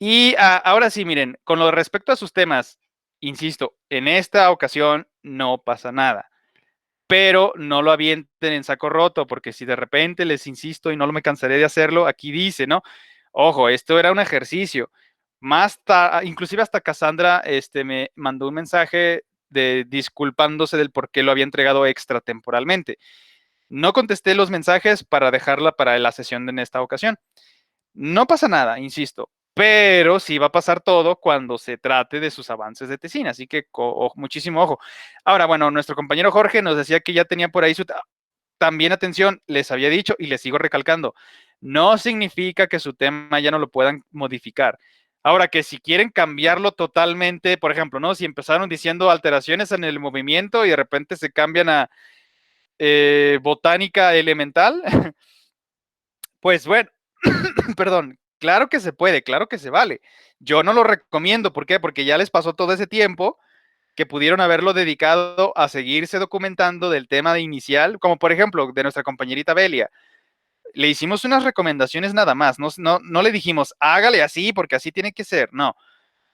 Y ahora sí, miren, con lo respecto a sus temas, insisto, en esta ocasión no pasa nada, pero no lo avienten en saco roto, porque si de repente les insisto y no me cansaré de hacerlo, aquí dice, ¿no? Ojo, esto era un ejercicio. Inclusive hasta Cassandra me mandó un mensaje de disculpándose del por qué lo había entregado extratemporalmente. No contesté los mensajes para dejarla para la sesión en esta ocasión. No pasa nada, insisto, pero sí va a pasar todo cuando se trate de sus avances de tesina, así que muchísimo ojo. Ahora, bueno, nuestro compañero Jorge nos decía que ya tenía por ahí también atención, les había dicho y les sigo recalcando, no significa que su tema ya no lo puedan modificar. Ahora que si quieren cambiarlo totalmente, por ejemplo, ¿no? Si empezaron diciendo alteraciones en el movimiento y de repente se cambian a botánica elemental, pues bueno, perdón, claro que se puede, claro que se vale. Yo no lo recomiendo, ¿por qué? Porque ya les pasó todo ese tiempo que pudieron haberlo dedicado a seguirse documentando del tema de inicial, como por ejemplo de nuestra compañerita Belia. Le hicimos unas recomendaciones nada más, no le dijimos, hágale así porque así tiene que ser, no.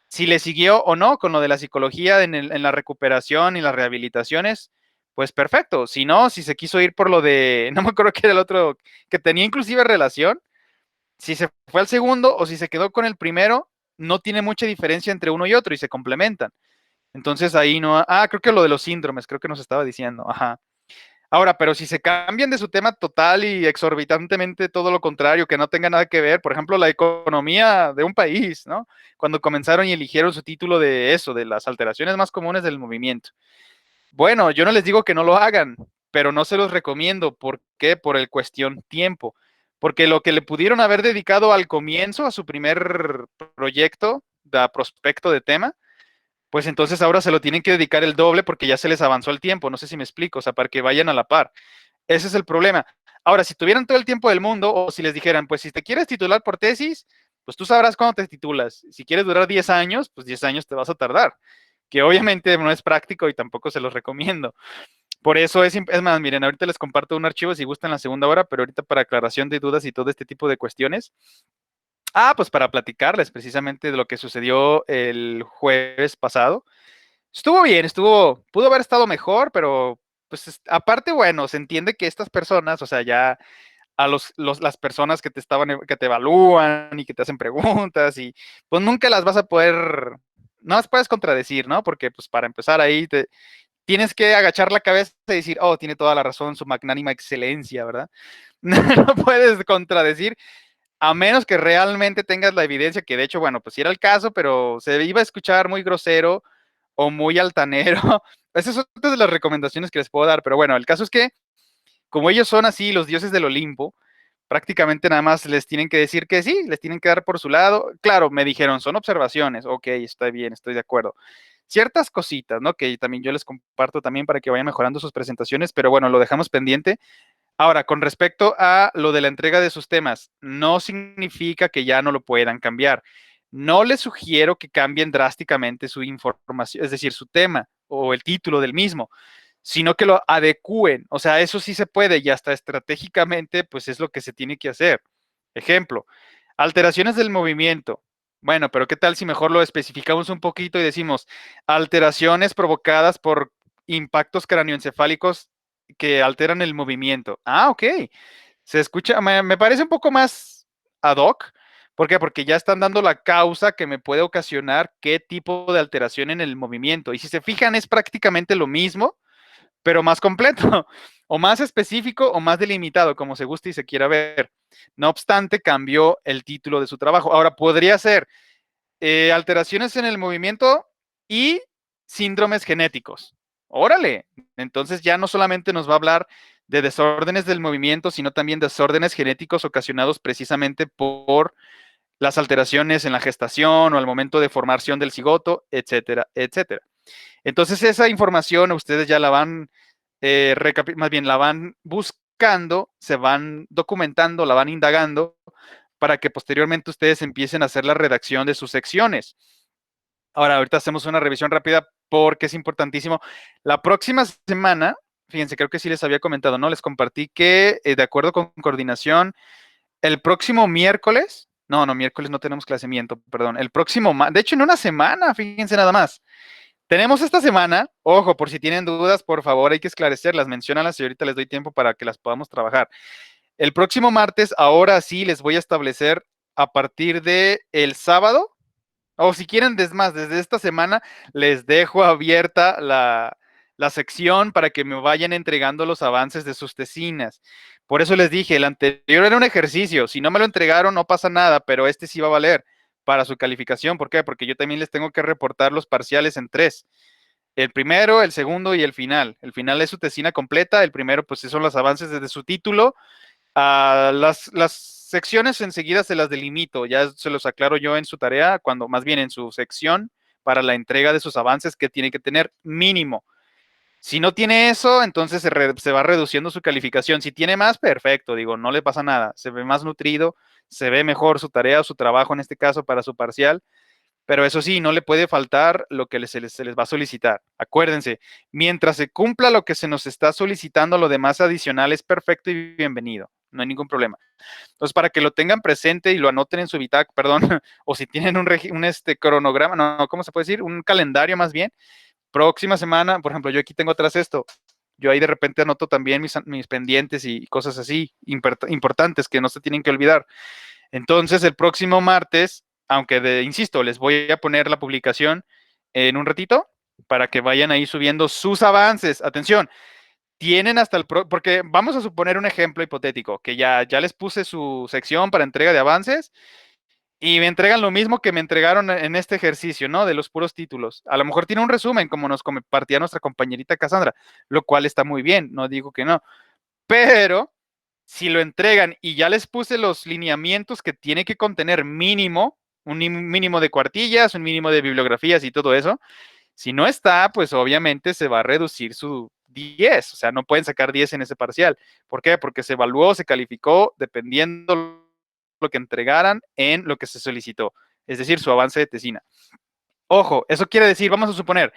Si le siguió o no con lo de la psicología en la recuperación y las rehabilitaciones, pues perfecto. Si no, si se quiso ir por lo de, no me acuerdo qué era el otro, que tenía inclusive relación, si se fue al segundo o si se quedó con el primero, no tiene mucha diferencia entre uno y otro y se complementan. Entonces ahí no, creo que lo de los síndromes, creo que nos estaba diciendo, ajá. Ahora, pero si se cambian de su tema total y exorbitantemente todo lo contrario, que no tenga nada que ver, por ejemplo, la economía de un país, ¿no? Cuando comenzaron y eligieron su título de eso, de las alteraciones más comunes del movimiento. Bueno, yo no les digo que no lo hagan, pero no se los recomiendo. ¿Por qué? Por el cuestión tiempo. Porque lo que le pudieron haber dedicado al comienzo, a su primer proyecto, de prospecto de tema, pues entonces ahora se lo tienen que dedicar el doble porque ya se les avanzó el tiempo. No sé si me explico, o sea, para que vayan a la par. Ese es el problema. Ahora, si tuvieran todo el tiempo del mundo o si les dijeran, pues si te quieres titular por tesis, pues tú sabrás cuándo te titulas. Si quieres durar 10 años, pues 10 años te vas a tardar, que obviamente no es práctico y tampoco se los recomiendo. Por eso es más, miren, ahorita les comparto un archivo si gustan la segunda hora, pero ahorita para aclaración de dudas y todo este tipo de cuestiones. Pues para platicarles precisamente de lo que sucedió el jueves pasado. Estuvo bien, pudo haber estado mejor, pero pues aparte, bueno, se entiende que estas personas, o sea, ya a las personas que te evalúan y que te hacen preguntas y pues nunca las vas a poder, no las puedes contradecir, ¿no? Porque pues para empezar ahí tienes que agachar la cabeza y decir, oh, tiene toda la razón, su magnánima excelencia, ¿verdad? No puedes contradecir a menos que realmente tengas la evidencia, que de hecho, bueno, pues sí era el caso, pero se iba a escuchar muy grosero o muy altanero. Esas son todas de las recomendaciones que les puedo dar, pero bueno, el caso es que como ellos son así los dioses del Olimpo, prácticamente nada más les tienen que decir que sí, les tienen que dar por su lado. Claro, me dijeron, son observaciones, ok, está bien, estoy de acuerdo. Ciertas cositas, ¿no? Que también yo les comparto también para que vayan mejorando sus presentaciones, pero bueno, lo dejamos pendiente. Ahora, con respecto a lo de la entrega de sus temas, no significa que ya no lo puedan cambiar. No les sugiero que cambien drásticamente su información, es decir, su tema o el título del mismo, sino que lo adecúen. O sea, eso sí se puede y hasta estratégicamente, pues es lo que se tiene que hacer. Ejemplo, alteraciones del movimiento. Bueno, pero ¿qué tal si mejor lo especificamos un poquito y decimos alteraciones provocadas por impactos cráneoencefálicos que alteran el movimiento? Ok. Se escucha, me parece un poco más ad hoc. ¿Por qué? Porque ya están dando la causa que me puede ocasionar qué tipo de alteración en el movimiento. Y si se fijan, es prácticamente lo mismo, pero más completo, o más específico, o más delimitado, como se guste y se quiera ver. No obstante, cambió el título de su trabajo. Ahora, podría ser alteraciones en el movimiento y síndromes genéticos. Órale, entonces ya no solamente nos va a hablar de desórdenes del movimiento, sino también desórdenes genéticos ocasionados precisamente por las alteraciones en la gestación o al momento de formación del cigoto, etcétera, etcétera. Entonces esa información ustedes ya la van, más bien la van buscando, se van documentando, la van indagando para que posteriormente ustedes empiecen a hacer la redacción de sus secciones. Ahora, ahorita hacemos una revisión rápida porque es importantísimo. La próxima semana, fíjense, creo que sí les había comentado, ¿no? Les compartí que, de acuerdo con coordinación, el próximo miércoles No, miércoles no tenemos clasemiento, perdón. El próximo, de hecho, en una semana, fíjense nada más. Tenemos esta semana, ojo, por si tienen dudas, por favor, hay que esclarecerlas, menciónalas y ahorita les doy tiempo para que las podamos trabajar. El próximo martes, ahora sí, les voy a establecer a partir de el sábado, o si quieren, desde esta semana, les dejo abierta la sección para que me vayan entregando los avances de sus tesinas. Por eso les dije, el anterior era un ejercicio. Si no me lo entregaron, no pasa nada, pero este sí va a valer para su calificación. ¿Por qué? Porque yo también les tengo que reportar los parciales en 3. El primero, el segundo y el final. El final es su tesina completa. El primero, pues, son los avances desde su título. Las secciones enseguida se las delimito, ya se los aclaro yo en su tarea, cuando más bien en su sección para la entrega de sus avances que tiene que tener mínimo. Si no tiene eso, entonces se va reduciendo su calificación. Si tiene más, perfecto, digo, no le pasa nada, se ve más nutrido, se ve mejor su tarea o su trabajo en este caso para su parcial, pero eso sí, no le puede faltar lo que se les va a solicitar. Acuérdense, mientras se cumpla lo que se nos está solicitando, lo demás adicional es perfecto y bienvenido, no hay ningún problema. Entonces, para que lo tengan presente y lo anoten en su bitácora, perdón, o si tienen un cronograma, no, ¿cómo se puede decir? Un calendario más bien. Próxima semana, por ejemplo, yo aquí tengo atrás esto. Yo ahí de repente anoto también mis pendientes y cosas así importantes que no se tienen que olvidar. Entonces, el próximo martes, aunque insisto, les voy a poner la publicación en un ratito para que vayan ahí subiendo sus avances. Atención, tienen hasta porque vamos a suponer un ejemplo hipotético, que ya les puse su sección para entrega de avances y me entregan lo mismo que me entregaron en este ejercicio, ¿no? De los puros títulos. A lo mejor tiene un resumen, como nos compartía nuestra compañerita Cassandra, lo cual está muy bien, no digo que no. Pero si lo entregan y ya les puse los lineamientos que tiene que contener mínimo, un mínimo de cuartillas, un mínimo de bibliografías y todo eso, si no está, pues obviamente se va a reducir su 10, o sea, no pueden sacar 10 en ese parcial. ¿Por qué? Porque se evaluó, se calificó dependiendo lo que entregaran en lo que se solicitó, es decir, su avance de tesina. Ojo, eso quiere decir, vamos a suponer,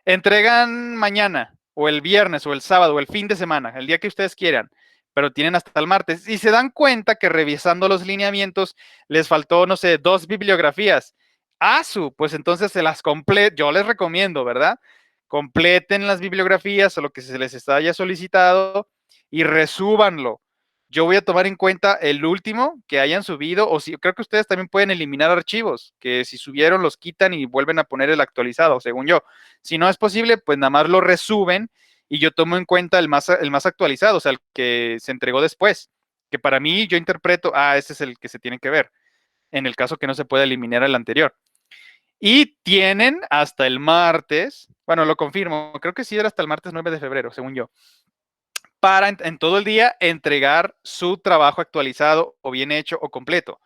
entregan mañana o el viernes o el sábado o el fin de semana, el día que ustedes quieran, pero tienen hasta el martes y se dan cuenta que revisando los lineamientos les faltó, no sé, 2 bibliografías. Pues entonces se las complete, yo les recomiendo, ¿verdad? Completen las bibliografías o lo que se les haya solicitado y resúbanlo. Yo voy a tomar en cuenta el último que hayan subido, o si creo que ustedes también pueden eliminar archivos, que si subieron los quitan y vuelven a poner el actualizado, según yo. Si no es posible, pues nada más lo resuben y yo tomo en cuenta el más actualizado, o sea, el que se entregó después, que para mí yo interpreto, ese es el que se tiene que ver, en el caso que no se pueda eliminar el anterior. Y tienen hasta el martes, bueno, lo confirmo, creo que sí era hasta el martes 9 de febrero, según yo, para en todo el día entregar su trabajo actualizado o bien hecho o completo.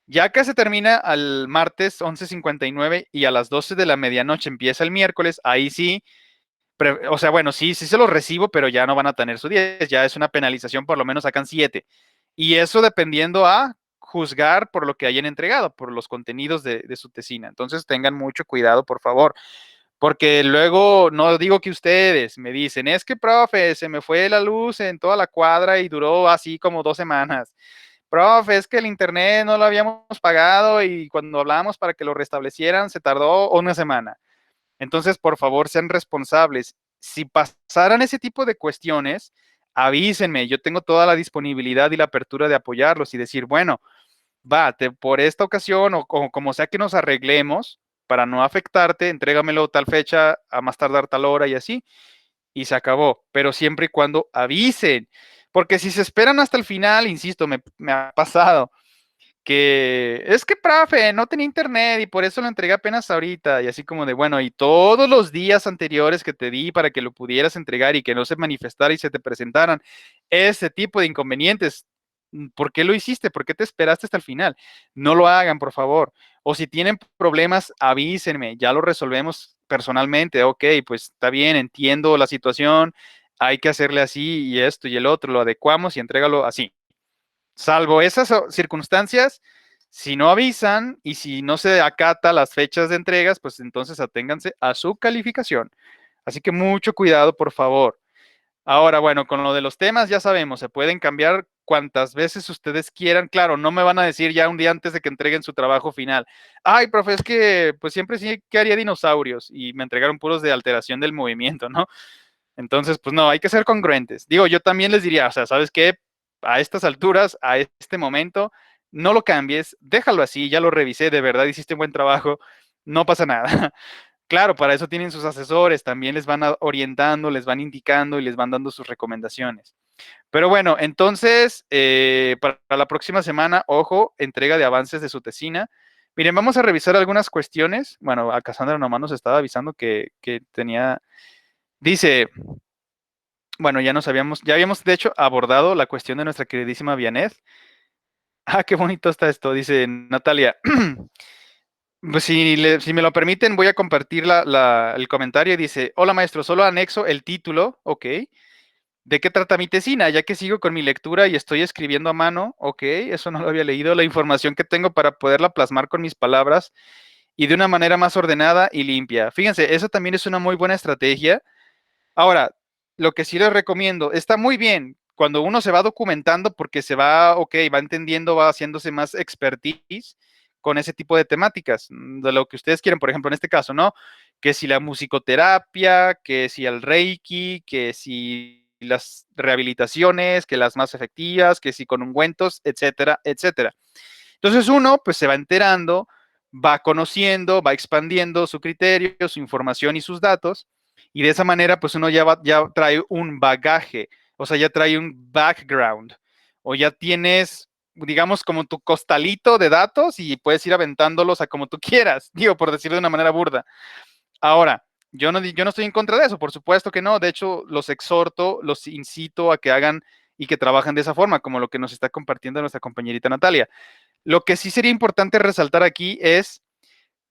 Ya que se termina al martes 11:59 y a las 12 de la medianoche empieza el miércoles, ahí sí, o sea, bueno, sí se los recibo, pero ya no van a tener su 10, ya es una penalización, por lo menos sacan 7. Y eso dependiendo a juzgar por lo que hayan entregado, por los contenidos de su tesina. Entonces tengan mucho cuidado, por favor. Porque luego, no digo que ustedes me dicen, es que, profe, se me fue la luz en toda la cuadra y duró así como 2 semanas. Profe, es que el internet no lo habíamos pagado y cuando hablamos para que lo restablecieran se tardó una semana. Entonces, por favor, sean responsables. Si pasaran ese tipo de cuestiones, avísenme. Yo tengo toda la disponibilidad y la apertura de apoyarlos y decir, bueno, por esta ocasión o como sea que nos arreglemos para no afectarte, entrégamelo tal fecha, a más tardar tal hora y así, y se acabó. Pero siempre y cuando avisen, porque si se esperan hasta el final, insisto, me ha pasado que es que, profe, no tenía internet y por eso lo entregué apenas ahorita, y así como de, bueno, y todos los días anteriores que te di para que lo pudieras entregar y que no se manifestara y se te presentaran ese tipo de inconvenientes, ¿por qué lo hiciste? ¿Por qué te esperaste hasta el final? No lo hagan, por favor. O si tienen problemas, avísenme, ya lo resolvemos personalmente. Ok, pues está bien, entiendo la situación, hay que hacerle así y esto y el otro, lo adecuamos y entrégalo así. Salvo esas circunstancias, si no avisan y si no se acata las fechas de entregas, pues entonces aténganse a su calificación. Así que mucho cuidado, por favor. Ahora, bueno, con lo de los temas ya sabemos, se pueden cambiar cuantas veces ustedes quieran. Claro, no me van a decir ya un día antes de que entreguen su trabajo final. Ay, profe, es que pues siempre sí que haría dinosaurios y me entregaron puros de alteración del movimiento, ¿no? Entonces, pues no, hay que ser congruentes. Digo, yo también les diría, o sea, ¿sabes qué? A estas alturas, a este momento, no lo cambies, déjalo así, ya lo revisé, de verdad hiciste un buen trabajo, no pasa nada. Claro, para eso tienen sus asesores, también les van orientando, les van indicando y les van dando sus recomendaciones. Pero bueno, entonces, para la próxima semana, ojo, entrega de avances de su tesina. Miren, vamos a revisar algunas cuestiones. Bueno, a Cassandra nomás nos estaba avisando que tenía, dice, bueno, ya habíamos de hecho abordado la cuestión de nuestra queridísima Vianet. Ah, qué bonito está esto, dice Natalia. Pues si me lo permiten, voy a compartir el comentario. Dice, hola maestro, solo anexo el título, ok. ¿De qué trata mi tesina? Ya que sigo con mi lectura y estoy escribiendo a mano, ok, eso no lo había leído, la información que tengo para poderla plasmar con mis palabras y de una manera más ordenada y limpia. Fíjense, eso también es una muy buena estrategia. Ahora, lo que sí les recomiendo, está muy bien cuando uno se va documentando porque se va, ok, va entendiendo, va haciéndose más expertise con ese tipo de temáticas, de lo que ustedes quieren, por ejemplo, en este caso, ¿no? Que si la musicoterapia, que si el Reiki, que si las rehabilitaciones, que las más efectivas, que si con ungüentos, etcétera, etcétera. Entonces uno pues se va enterando, va conociendo, va expandiendo su criterio, su información y sus datos, y de esa manera pues uno ya trae un bagaje, o sea, ya trae un background, o ya tienes, digamos, como tu costalito de datos y puedes ir aventándolos a como tú quieras, digo, por decirlo de una manera burda. Ahora, yo no estoy en contra de eso, por supuesto que no, de hecho los exhorto, los incito a que hagan y que trabajen de esa forma, como lo que nos está compartiendo nuestra compañerita Natalia. Lo que sí sería importante resaltar aquí es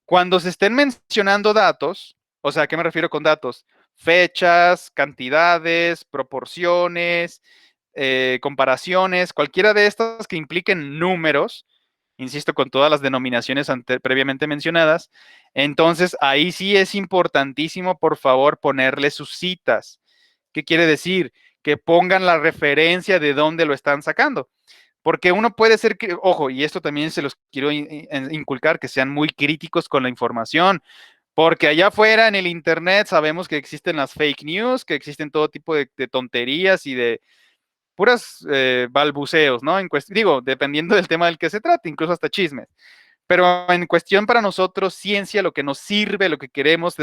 cuando se estén mencionando datos, o sea, ¿a qué me refiero con datos? Fechas, cantidades, proporciones, comparaciones, cualquiera de estas que impliquen números, insisto, con todas las denominaciones previamente mencionadas, entonces ahí sí es importantísimo, por favor, ponerle sus citas. ¿Qué quiere decir? Que pongan la referencia de dónde lo están sacando. Porque uno puede ser, ojo, y esto también se los quiero inculcar, que sean muy críticos con la información, porque allá afuera en el Internet sabemos que existen las fake news, que existen todo tipo de tonterías y de puras balbuceos, ¿no? Digo, dependiendo del tema del que se trate, incluso hasta chismes. Pero en cuestión para nosotros, ciencia, lo que nos sirve, lo que queremos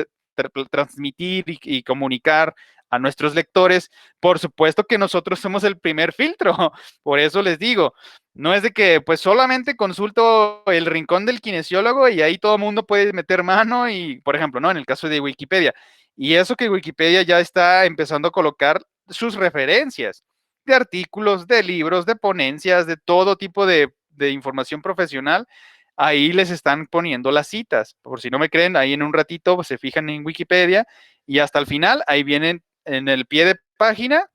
transmitir y comunicar a nuestros lectores, por supuesto que nosotros somos el primer filtro. Por eso les digo, no es de que pues solamente consulto el rincón del kinesiólogo y ahí todo el mundo puede meter mano y, por ejemplo, ¿no? En el caso de Wikipedia. Y eso que Wikipedia ya está empezando a colocar sus referencias de artículos, de libros, de ponencias, de todo tipo de información profesional, ahí les están poniendo las citas. Por si no me creen, ahí en un ratito pues, se fijan en Wikipedia y hasta el final ahí vienen en el pie de página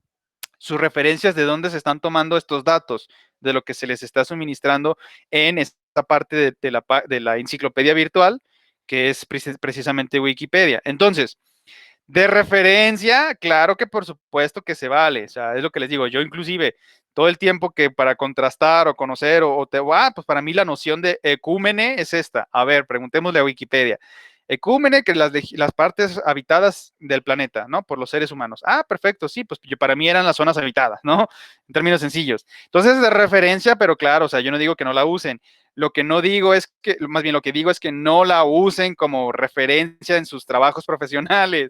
sus referencias de dónde se están tomando estos datos, de lo que se les está suministrando en esta parte de la enciclopedia virtual, que es precisamente Wikipedia. Entonces, de referencia, claro que por supuesto que se vale, o sea, es lo que les digo, yo inclusive todo el tiempo que para contrastar o conocer pues para mí la noción de ecúmene es esta. A ver, preguntémosle a Wikipedia. Ecúmene, que las partes habitadas del planeta, ¿no? Por los seres humanos. Ah, perfecto, sí, pues para mí eran las zonas habitadas, ¿no? En términos sencillos. Entonces, de referencia, pero claro, o sea, yo no digo que no la usen. Lo que no digo es que, más bien lo que digo es que no la usen como referencia en sus trabajos profesionales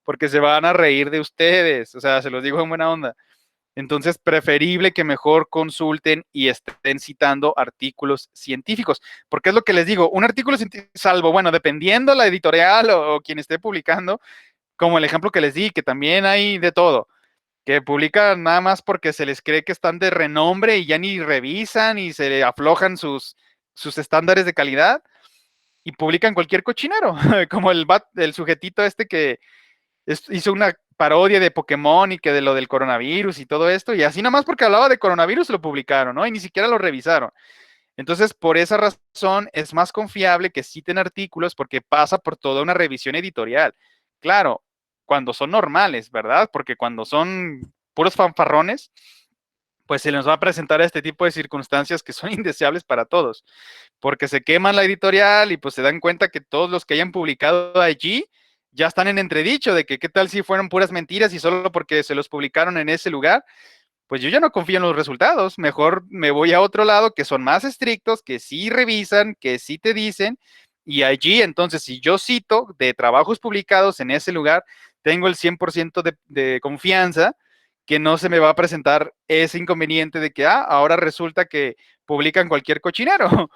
porque se van a reír de ustedes, o sea, se los digo en buena onda. Entonces, preferible que mejor consulten y estén citando artículos científicos, porque es lo que les digo, un artículo científico, salvo, bueno, dependiendo la editorial o quien esté publicando, como el ejemplo que les di, que también hay de todo, que publican nada más porque se les cree que están de renombre y ya ni revisan y se le aflojan sus estándares de calidad y publican cualquier cochinero, como el sujetito este que hizo una parodia de Pokémon y que de lo del coronavirus y todo esto, y así nada más porque hablaba de coronavirus lo publicaron, ¿no? Y ni siquiera lo revisaron. Entonces, por esa razón, es más confiable que citen artículos porque pasa por toda una revisión editorial. Claro, cuando son normales, ¿verdad? Porque cuando son puros fanfarrones, pues se nos va a presentar este tipo de circunstancias que son indeseables para todos, porque se queman la editorial y pues se dan cuenta que todos los que hayan publicado allí ya están en entredicho de que qué tal si fueron puras mentiras y solo porque se los publicaron en ese lugar, pues yo ya no confío en los resultados, mejor me voy a otro lado que son más estrictos, que sí revisan, que sí te dicen, y allí entonces si yo cito de trabajos publicados en ese lugar, tengo el 100% de confianza que no se me va a presentar ese inconveniente de que, ahora resulta que publican cualquier cochinero.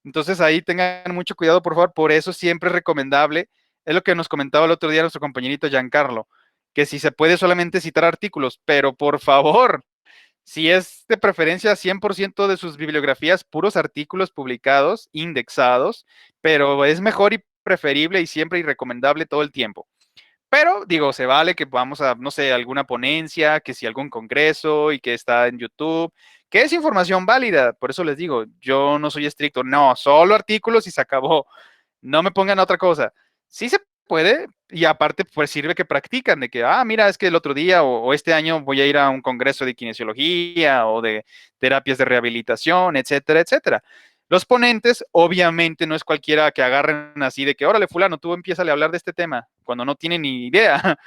Entonces ahí tengan mucho cuidado, por favor. Por eso siempre es recomendable, es lo que nos comentaba el otro día nuestro compañerito Giancarlo, que si se puede solamente citar artículos, pero por favor, si es de preferencia 100% de sus bibliografías, puros artículos publicados, indexados, pero es mejor y preferible y siempre y recomendable todo el tiempo. Pero digo, se vale que vamos a, no sé, alguna ponencia, que si algún congreso y que está en YouTube, que es información válida. Por eso les digo, yo no soy estricto, no, solo artículos y se acabó. No me pongan otra cosa. Sí se puede y aparte pues sirve que practican de que, mira, es que el otro día o este año voy a ir a un congreso de kinesiología o de terapias de rehabilitación, etcétera, etcétera. Los ponentes, obviamente, no es cualquiera que agarren así de que, órale, fulano, tú empiezas a hablar de este tema, cuando no tienen ni idea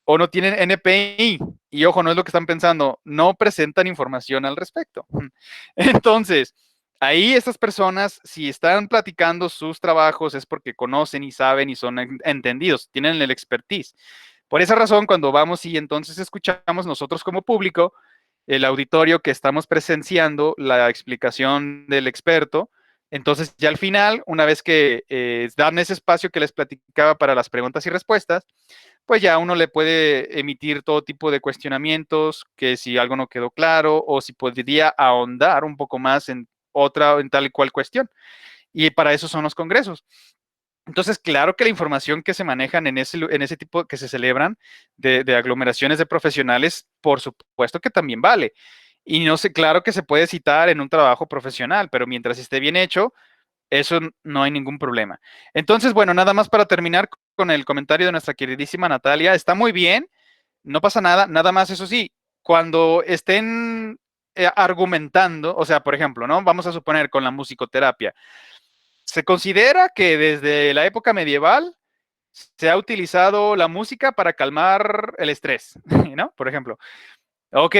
o no tienen NPI. Y ojo, no es lo que están pensando, no presentan información al respecto. Entonces, ahí estas personas, si están platicando sus trabajos, es porque conocen y saben y son entendidos, tienen el expertise. Por esa razón, cuando vamos y entonces escuchamos nosotros como público, el auditorio que estamos presenciando, la explicación del experto, entonces ya al final, una vez que dan ese espacio que les platicaba para las preguntas y respuestas, pues ya uno le puede emitir todo tipo de cuestionamientos, que si algo no quedó claro o si podría ahondar un poco más en otra, en tal y cual cuestión. Y para eso son los congresos. Entonces, claro que la información que se manejan en ese tipo que se celebran de aglomeraciones de profesionales, por supuesto que también vale. Y no sé, claro que se puede citar en un trabajo profesional, pero mientras esté bien hecho, eso no hay ningún problema. Entonces, bueno, nada más para terminar con el comentario de nuestra queridísima Natalia, está muy bien, no pasa nada, nada más, eso sí, cuando estén argumentando, o sea, por ejemplo, ¿no? Vamos a suponer con la musicoterapia, se considera que desde la época medieval se ha utilizado la música para calmar el estrés, ¿no? Por ejemplo. Ok,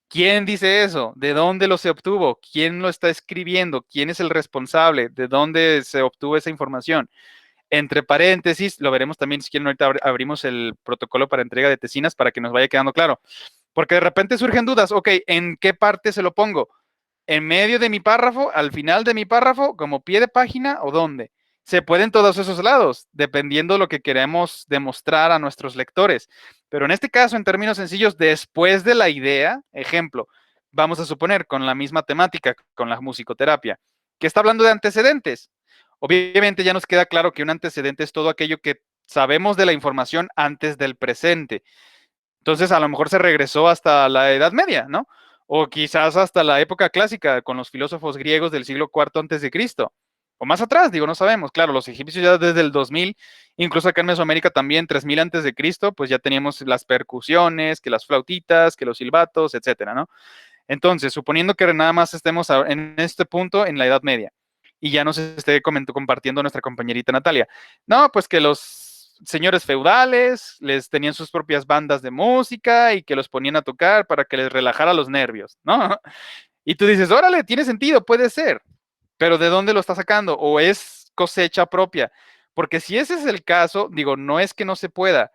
¿quién dice eso? ¿De dónde lo se obtuvo? ¿Quién lo está escribiendo? ¿Quién es el responsable? ¿De dónde se obtuvo esa información? Entre paréntesis, lo veremos también si quieren, ahorita abrimos el protocolo para entrega de tesinas para que nos vaya quedando claro. Porque de repente surgen dudas, ok, ¿en qué parte se lo pongo? ¿En medio de mi párrafo, al final de mi párrafo, como pie de página o dónde? Se pueden todos esos lados, dependiendo de lo que queremos demostrar a nuestros lectores. Pero en este caso, en términos sencillos, después de la idea, ejemplo, vamos a suponer con la misma temática, con la musicoterapia, que está hablando de antecedentes. Obviamente ya nos queda claro que un antecedente es todo aquello que sabemos de la información antes del presente. Entonces, a lo mejor se regresó hasta la Edad Media, ¿no? O quizás hasta la época clásica con los filósofos griegos del siglo IV antes de Cristo. O más atrás, digo, no sabemos. Claro, los egipcios ya desde el 2000, incluso acá en Mesoamérica también 3000 antes de Cristo, pues ya teníamos las percusiones, que las flautitas, que los silbatos, etcétera, ¿no? Entonces, suponiendo que nada más estemos en este punto en la Edad Media y ya nos esté compartiendo nuestra compañerita Natalia. No, pues que los señores feudales les tenían sus propias bandas de música y que los ponían a tocar para que les relajara los nervios, ¿no? Y tú dices, órale, tiene sentido, puede ser, pero ¿de dónde lo está sacando? ¿O es cosecha propia? Porque si ese es el caso, digo, no es que no se pueda.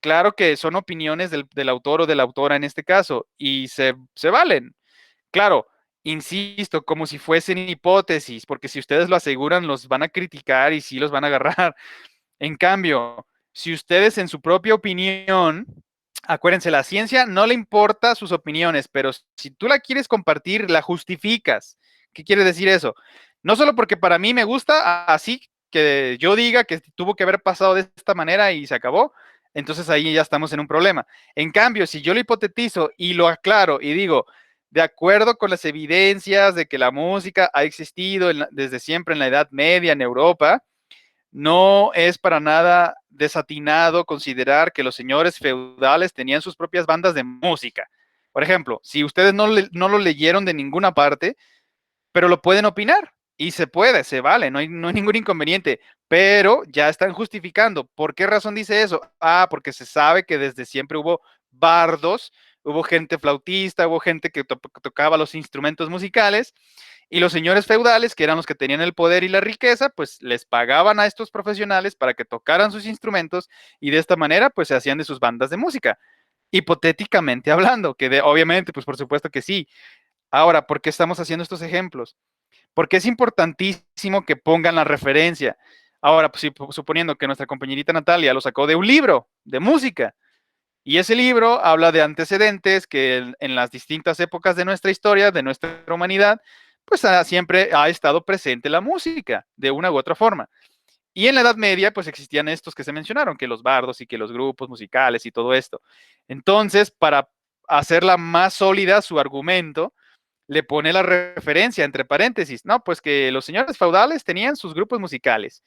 Claro que son opiniones del autor o de la autora en este caso y se valen. Claro, insisto, como si fuesen hipótesis, porque si ustedes lo aseguran, los van a criticar y sí los van a agarrar. En cambio, si ustedes en su propia opinión, acuérdense, la ciencia no le importa sus opiniones, pero si tú la quieres compartir, la justificas. ¿Qué quiere decir eso? No solo porque para mí me gusta, así que yo diga que tuvo que haber pasado de esta manera y se acabó, entonces ahí ya estamos en un problema. En cambio, si yo lo hipotetizo y lo aclaro y digo, de acuerdo con las evidencias de que la música ha existido desde siempre en la Edad Media en Europa, no es para nada desatinado considerar que los señores feudales tenían sus propias bandas de música. Por ejemplo, si ustedes no lo leyeron de ninguna parte, pero lo pueden opinar y se puede, se vale, no hay ningún inconveniente, pero ya están justificando. ¿Por qué razón dice eso? Ah, porque se sabe que desde siempre hubo bardos, hubo gente flautista, hubo gente que tocaba los instrumentos musicales y los señores feudales, que eran los que tenían el poder y la riqueza, pues les pagaban a estos profesionales para que tocaran sus instrumentos y de esta manera pues se hacían de sus bandas de música. Hipotéticamente hablando, obviamente, pues por supuesto que sí. Ahora, ¿por qué estamos haciendo estos ejemplos? Porque es importantísimo que pongan la referencia. Ahora, pues, suponiendo que nuestra compañerita Natalia lo sacó de un libro de música, y ese libro habla de antecedentes que en las distintas épocas de nuestra historia, de nuestra humanidad, pues siempre ha estado presente la música, de una u otra forma. Y en la Edad Media, pues existían estos que se mencionaron, que los bardos y que los grupos musicales y todo esto. Entonces, para hacerla más sólida su argumento, le pone la referencia entre paréntesis, no, pues que los señores feudales tenían sus grupos musicales.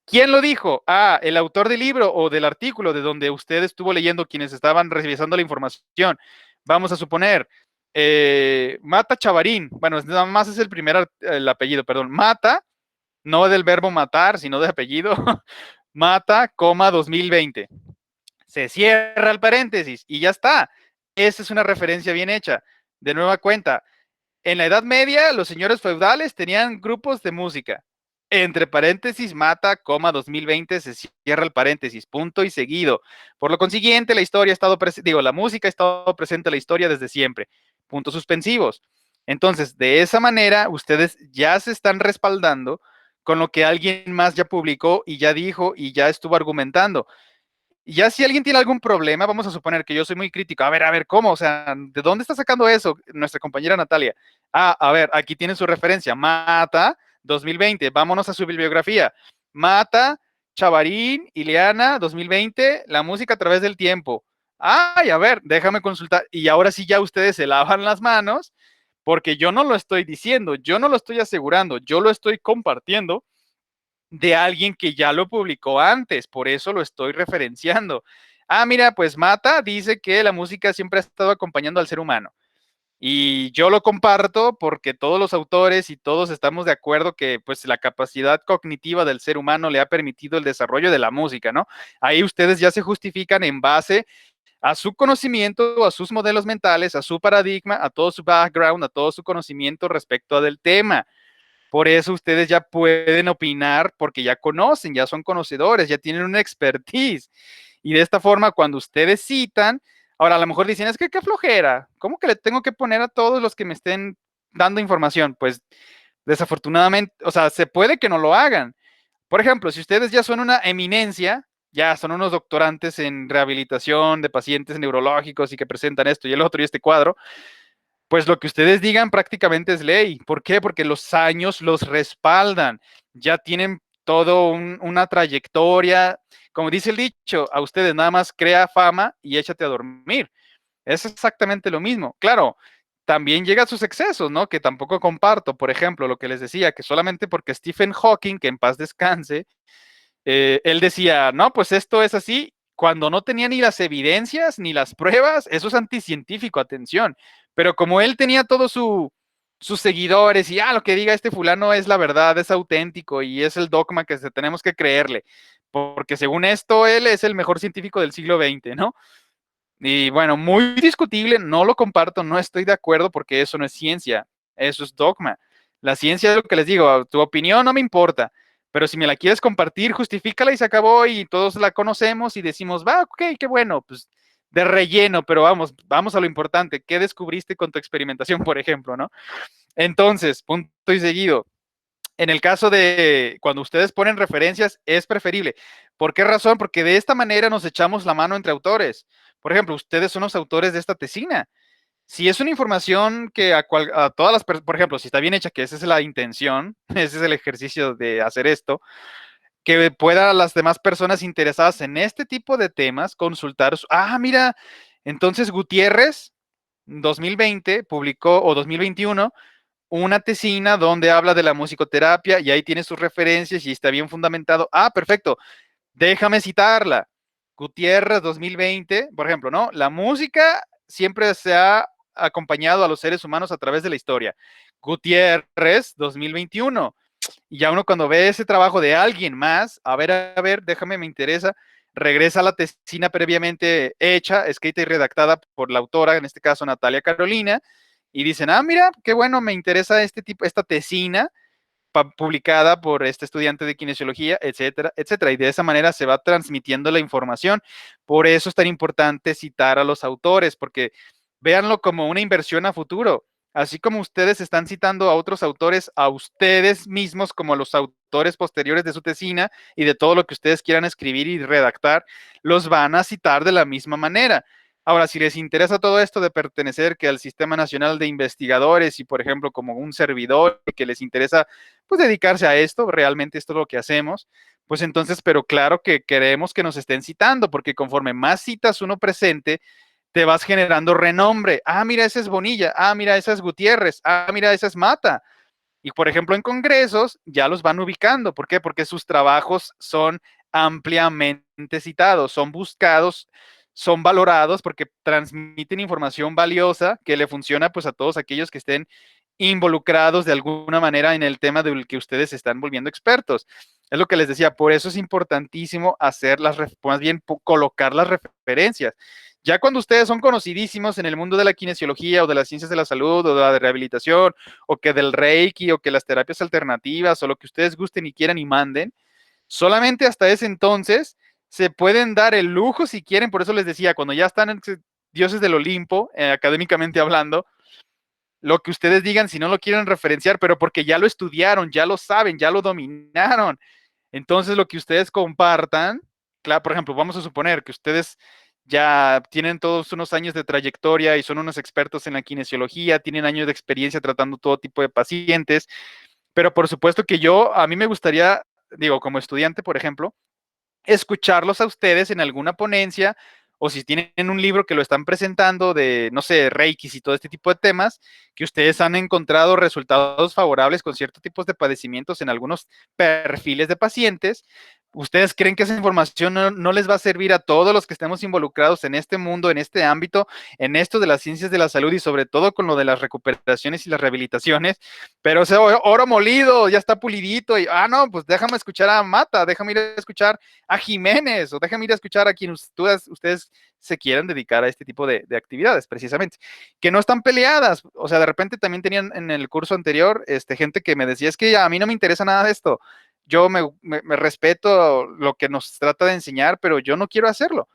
¿Quién lo dijo? Ah, el autor del libro o del artículo de donde usted estuvo leyendo, quienes estaban revisando la información. Vamos a suponer, Mata Chavarín, bueno, nada más es el apellido, perdón, Mata, no del verbo matar, sino de apellido, Mata, 2020. Se cierra el paréntesis y ya está. Esa es una referencia bien hecha. De nueva cuenta, en la Edad Media, los señores feudales tenían grupos de música. Entre paréntesis, Mata, 2020, se cierra el paréntesis, punto y seguido. Por lo consiguiente, la historia ha estado la música ha estado presente en la historia desde siempre. Puntos suspensivos. Entonces, de esa manera, ustedes ya se están respaldando con lo que alguien más ya publicó y ya dijo y ya estuvo argumentando. Ya si alguien tiene algún problema, vamos a suponer que yo soy muy crítico. A ver, ¿cómo? O sea, ¿de dónde está sacando eso nuestra compañera Natalia? Ah, a ver, aquí tiene su referencia. Mata, 2020. Vámonos a su bibliografía. Mata, Chavarín, Ileana, 2020. La música a través del tiempo. Ay, a ver, déjame consultar. Y ahora sí ya ustedes se lavan las manos, porque yo no lo estoy diciendo, yo no lo estoy asegurando, yo lo estoy compartiendo de alguien que ya lo publicó antes, por eso lo estoy referenciando. Ah, mira, pues Mata dice que la música siempre ha estado acompañando al ser humano. Y yo lo comparto porque todos los autores y todos estamos de acuerdo que pues la capacidad cognitiva del ser humano le ha permitido el desarrollo de la música, ¿no? Ahí ustedes ya se justifican en base a su conocimiento, a sus modelos mentales, a su paradigma, a todo su background, a todo su conocimiento respecto del tema. Por eso ustedes ya pueden opinar porque ya conocen, ya son conocedores, ya tienen una expertise. Y de esta forma, cuando ustedes citan, ahora a lo mejor dicen, es que qué flojera, ¿cómo que le tengo que poner a todos los que me estén dando información? Pues desafortunadamente, o sea, se puede que no lo hagan. Por ejemplo, si ustedes ya son una eminencia, ya son unos doctorantes en rehabilitación de pacientes neurológicos y que presentan esto y el otro y este cuadro, pues lo que ustedes digan prácticamente es ley. ¿Por qué? Porque los años los respaldan. Ya tienen todo una trayectoria. Como dice el dicho, a ustedes nada más crea fama y échate a dormir. Es exactamente lo mismo. Claro, también llega a sus excesos, ¿no? Que tampoco comparto. Por ejemplo, lo que les decía, que solamente porque Stephen Hawking, que en paz descanse, él decía, no, pues esto es así, cuando no tenía ni las evidencias ni las pruebas, eso es anticientífico, atención. Pero como él tenía todos sus seguidores y lo que diga este fulano es la verdad, es auténtico y es el dogma que tenemos que creerle, porque según esto, él es el mejor científico del siglo XX, ¿no? Y bueno, muy discutible, no lo comparto, no estoy de acuerdo porque eso no es ciencia, eso es dogma. La ciencia es lo que les digo, tu opinión no me importa, pero si me la quieres compartir, justifícala y se acabó y todos la conocemos y decimos, va, ok, qué bueno, pues de relleno, pero vamos a lo importante, ¿qué descubriste con tu experimentación, por ejemplo, no? Entonces, punto y seguido, en el caso de cuando ustedes ponen referencias, es preferible. ¿Por qué razón? Porque de esta manera nos echamos la mano entre autores. Por ejemplo, ustedes son los autores de esta tesina. Si es una información que a todas las personas, por ejemplo, si está bien hecha, que esa es la intención, ese es el ejercicio de hacer esto, que pueda a las demás personas interesadas en este tipo de temas consultar. Mira, entonces Gutiérrez 2020 publicó, o 2021, una tesina donde habla de la musicoterapia y ahí tiene sus referencias y está bien fundamentado. Perfecto. Déjame citarla. Gutiérrez 2020, por ejemplo, ¿no? La música siempre se ha acompañado a los seres humanos a través de la historia. Gutiérrez 2021. Y ya uno cuando ve ese trabajo de alguien más, a ver, déjame, me interesa, regresa a la tesina previamente hecha, escrita y redactada por la autora, en este caso Natalia Carolina, y dicen, ah, mira, qué bueno, me interesa este tipo, esta tesina, publicada por este estudiante de kinesiología, etcétera, etcétera. Y de esa manera se va transmitiendo la información. Por eso es tan importante citar a los autores, porque véanlo como una inversión a futuro. Así como ustedes están citando a otros autores, a ustedes mismos como los autores posteriores de su tesina y de todo lo que ustedes quieran escribir y redactar, los van a citar de la misma manera. Ahora, si les interesa todo esto de pertenecer que al Sistema Nacional de Investigadores y, por ejemplo, como un servidor que les interesa pues dedicarse a esto, realmente esto es lo que hacemos, pues entonces, pero claro que queremos que nos estén citando, porque conforme más citas uno presente, te vas generando renombre. Ah, mira, esa es Bonilla. Ah, mira, esa es Gutiérrez. Ah, mira, esa es Mata. Y por ejemplo, en congresos ya los van ubicando. ¿Por qué? Porque sus trabajos son ampliamente citados, son buscados, son valorados porque transmiten información valiosa que le funciona pues a todos aquellos que estén involucrados de alguna manera en el tema del que ustedes se están volviendo expertos. Es lo que les decía, por eso es importantísimo hacer las, más bien colocar las referencias. Ya cuando ustedes son conocidísimos en el mundo de la kinesiología o de las ciencias de la salud o de la rehabilitación o que del Reiki o que las terapias alternativas o lo que ustedes gusten y quieran y manden, solamente hasta ese entonces se pueden dar el lujo si quieren, por eso les decía, cuando ya están en dioses del Olimpo, académicamente hablando, lo que ustedes digan si no lo quieren referenciar, pero porque ya lo estudiaron, ya lo saben, ya lo dominaron. Entonces lo que ustedes compartan, claro, por ejemplo, vamos a suponer que ustedes ya tienen todos unos años de trayectoria y son unos expertos en la kinesiología, tienen años de experiencia tratando todo tipo de pacientes, pero por supuesto que a mí me gustaría, digo, como estudiante, por ejemplo, escucharlos a ustedes en alguna ponencia o si tienen un libro que lo están presentando de, no sé, Reiki y todo este tipo de temas, que ustedes han encontrado resultados favorables con ciertos tipos de padecimientos en algunos perfiles de pacientes. ¿Ustedes creen que esa información no les va a servir a todos los que estemos involucrados en este mundo, en este ámbito, en esto de las ciencias de la salud y sobre todo con lo de las recuperaciones y las rehabilitaciones? Pero o sea, oro molido, ya está pulidito y, no, pues déjame escuchar a Mata, déjame ir a escuchar a Jiménez o déjame ir a escuchar a quien ustedes se quieran dedicar a este tipo de actividades, precisamente, que no están peleadas. O sea, de repente también tenían en el curso anterior gente que me decía, es que a mí no me interesa nada de esto. Yo me respeto lo que nos trata de enseñar, pero yo no quiero hacerlo.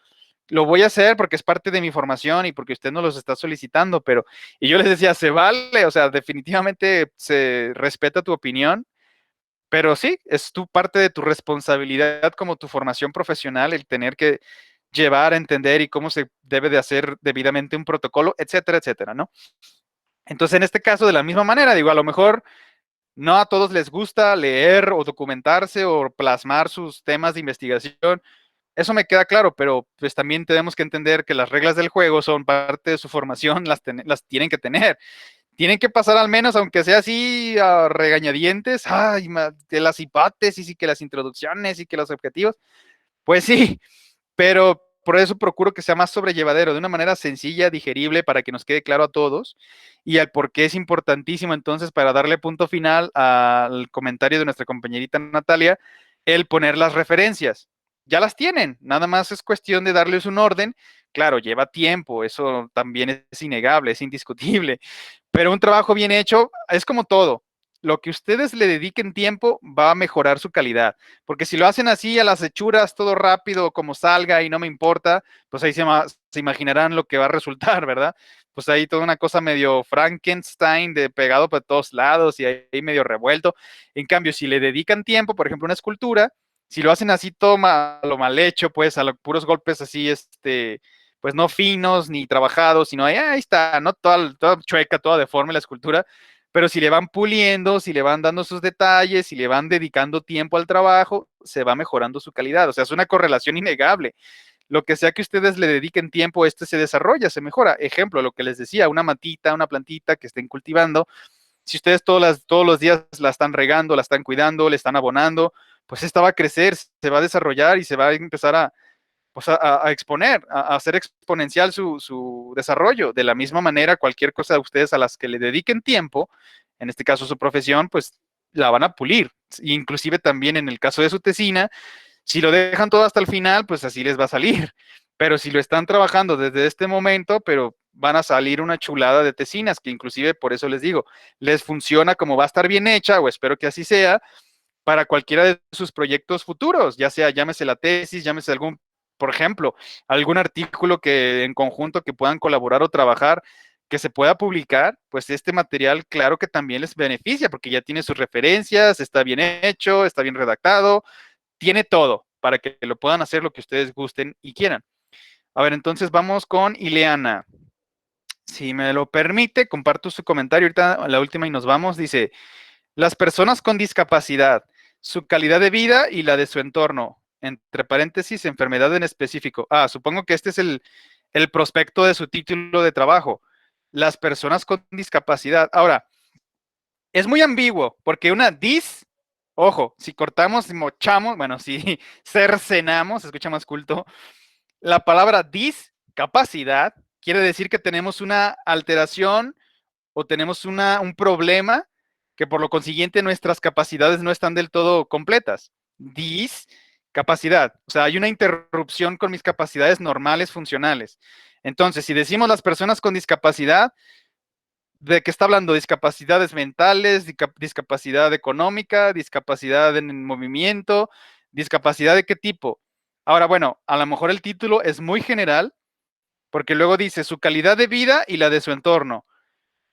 Lo voy a hacer porque es parte de mi formación y porque usted no los está solicitando, pero, y yo les decía, se vale, o sea, definitivamente se respeta tu opinión, pero sí, es tu parte de tu responsabilidad como tu formación profesional, el tener que llevar a entender y cómo se debe de hacer debidamente un protocolo, etcétera, etcétera, ¿no? Entonces, en este caso, de la misma manera, digo, a lo mejor no a todos les gusta leer o documentarse o plasmar sus temas de investigación. Eso me queda claro, pero pues también tenemos que entender que las reglas del juego son parte de su formación, las tienen que tener. Tienen que pasar al menos, aunque sea así, a regañadientes, que las hipótesis y que las introducciones y que los objetivos. Pues sí, pero por eso procuro que sea más sobrellevadero, de una manera sencilla, digerible, para que nos quede claro a todos y al por qué es importantísimo entonces para darle punto final al comentario de nuestra compañerita Natalia, el poner las referencias. Ya las tienen, nada más es cuestión de darles un orden. Claro, lleva tiempo, eso también es innegable, es indiscutible, pero un trabajo bien hecho es como todo. Lo que ustedes le dediquen tiempo va a mejorar su calidad. Porque si lo hacen así a las hechuras, todo rápido, como salga y no me importa, pues ahí se imaginarán lo que va a resultar, ¿verdad? Pues ahí toda una cosa medio Frankenstein de pegado por todos lados y ahí medio revuelto. En cambio, si le dedican tiempo, por ejemplo, una escultura, si lo hacen así todo lo mal hecho, pues a los puros golpes así, pues no finos ni trabajados, sino ahí está, ¿no? Toda chueca, toda deforme la escultura, pero si le van puliendo, si le van dando sus detalles, si le van dedicando tiempo al trabajo, se va mejorando su calidad. O sea, es una correlación innegable. Lo que sea que ustedes le dediquen tiempo, se desarrolla, se mejora. Ejemplo, lo que les decía, una matita, una plantita que estén cultivando, si ustedes todos los días la están regando, la están cuidando, le están abonando, pues esta va a crecer, se va a desarrollar y se va a empezar a, pues a exponer, a hacer exponencial su desarrollo. De la misma manera, cualquier cosa de ustedes a las que le dediquen tiempo, en este caso su profesión, pues la van a pulir. Inclusive también en el caso de su tesina, si lo dejan todo hasta el final, pues así les va a salir. Pero si lo están trabajando desde este momento, pero van a salir una chulada de tesinas, que inclusive por eso les digo, les funciona como va a estar bien hecha, o espero que así sea, para cualquiera de sus proyectos futuros, ya sea llámese la tesis, llámese algún, por ejemplo, algún artículo que en conjunto que puedan colaborar o trabajar, que se pueda publicar, pues este material claro que también les beneficia porque ya tiene sus referencias, está bien hecho, está bien redactado, tiene todo para que lo puedan hacer lo que ustedes gusten y quieran. A ver, entonces vamos con Ileana. Si me lo permite, comparto su comentario ahorita, la última y nos vamos. Dice, las personas con discapacidad, su calidad de vida y la de su entorno, entre paréntesis, enfermedad en específico. Ah, supongo que este es el prospecto de su título de trabajo. Las personas con discapacidad. Ahora, es muy ambiguo, porque una dis, ojo, si cortamos y mochamos, bueno, si cercenamos, se escucha más culto, la palabra discapacidad quiere decir que tenemos una alteración o tenemos un problema que por lo consiguiente nuestras capacidades no están del todo completas. Discapacidad, o sea, hay una interrupción con mis capacidades normales funcionales. Entonces, si decimos las personas con discapacidad, ¿de qué está hablando? Discapacidades mentales, discapacidad económica, discapacidad en movimiento, discapacidad de qué tipo. Ahora, bueno, a lo mejor el título es muy general porque luego dice su calidad de vida y la de su entorno.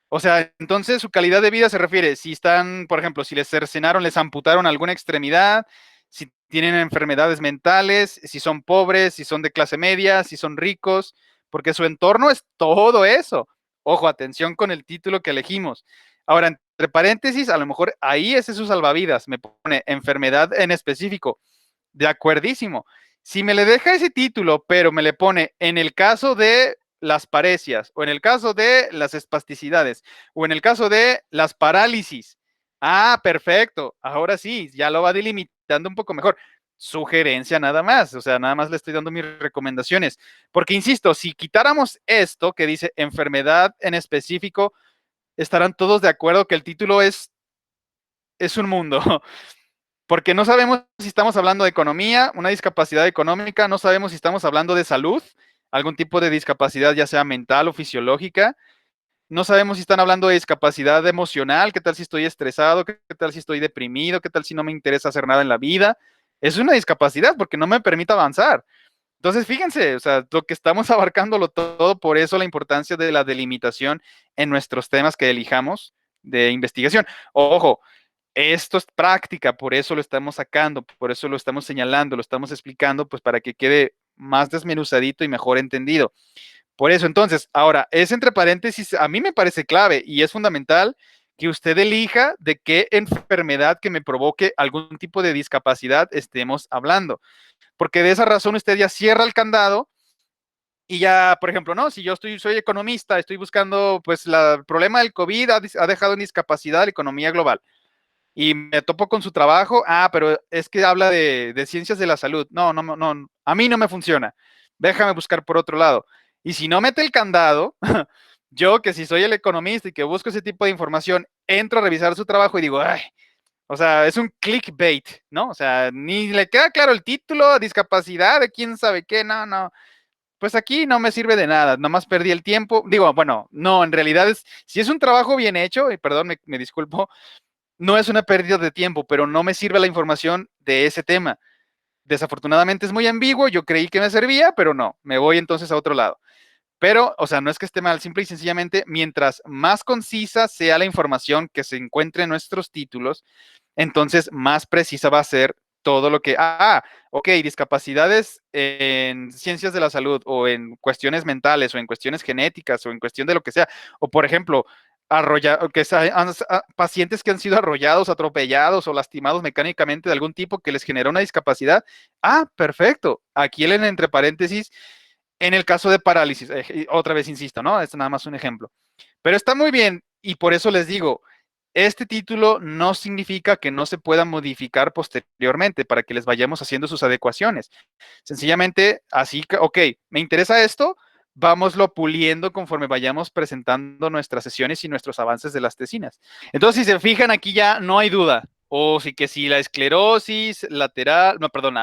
O sea, entonces su calidad de vida se refiere, si están, por ejemplo, si les cercenaron, les amputaron alguna extremidad, si tienen enfermedades mentales, si son pobres, si son de clase media, si son ricos, porque su entorno es todo eso. Ojo, atención con el título que elegimos. Ahora, entre paréntesis, a lo mejor ahí ese es su salvavidas, me pone enfermedad en específico. De acuerdísimo. Si me le deja ese título, pero me le pone en el caso de las paresias, o en el caso de las espasticidades, o en el caso de las parálisis. Ah, perfecto. Ahora sí, ya lo va delimitando un poco mejor. Sugerencia nada más, o sea, nada más le estoy dando mis recomendaciones. Porque, insisto, si quitáramos esto que dice enfermedad en específico, estarán todos de acuerdo que el título es un mundo. Porque no sabemos si estamos hablando de economía, una discapacidad económica, no sabemos si estamos hablando de salud, algún tipo de discapacidad, ya sea mental o fisiológica. No sabemos si están hablando de discapacidad emocional, qué tal si estoy estresado, qué tal si estoy deprimido, qué tal si no me interesa hacer nada en la vida. Es una discapacidad porque no me permite avanzar. Entonces, fíjense, o sea, lo que estamos abarcándolo todo, por eso la importancia de la delimitación en nuestros temas que elijamos de investigación. Ojo, esto es práctica, por eso lo estamos sacando, por eso lo estamos señalando, lo estamos explicando, pues para que quede más desmenuzadito y mejor entendido. Por eso, entonces, ahora, es entre paréntesis, a mí me parece clave y es fundamental que usted elija de qué enfermedad que me provoque algún tipo de discapacidad estemos hablando, porque de esa razón usted ya cierra el candado y ya, por ejemplo, no, si yo soy economista, estoy buscando, pues, el problema del COVID ha dejado en discapacidad la economía global y me topo con su trabajo, pero es que habla de ciencias de la salud. No, no, no, a mí no me funciona. Déjame buscar por otro lado. Y si no mete el candado, yo que si soy el economista y que busco ese tipo de información, entro a revisar su trabajo y digo, ay, o sea, es un clickbait, ¿no? O sea, ni le queda claro el título, discapacidad, de quién sabe qué, no, no. Pues aquí no me sirve de nada, nomás perdí el tiempo. Digo, bueno, no, en realidad si es un trabajo bien hecho, y perdón, me disculpo, no es una pérdida de tiempo, pero no me sirve la información de ese tema. Desafortunadamente es muy ambiguo, yo creí que me servía, pero no, me voy entonces a otro lado. Pero, o sea, no es que esté mal, simple y sencillamente, mientras más concisa sea la información que se encuentre en nuestros títulos, entonces más precisa va a ser todo lo que, ok, discapacidades en ciencias de la salud o en cuestiones mentales o en cuestiones genéticas o en cuestión de lo que sea, o por ejemplo, pacientes que han sido arrollados, atropellados o lastimados mecánicamente de algún tipo que les genera una discapacidad. Perfecto. Aquí en entre paréntesis, en el caso de parálisis, otra vez insisto, ¿no? Es nada más un ejemplo. Pero está muy bien y por eso les digo, este título no significa que no se pueda modificar posteriormente para que les vayamos haciendo sus adecuaciones. Sencillamente, así que, ok, me interesa esto, vámoslo puliendo conforme vayamos presentando nuestras sesiones y nuestros avances de las tesinas. Entonces, si se fijan, aquí ya no hay duda. O sí que si la esclerosis lateral, no, perdón,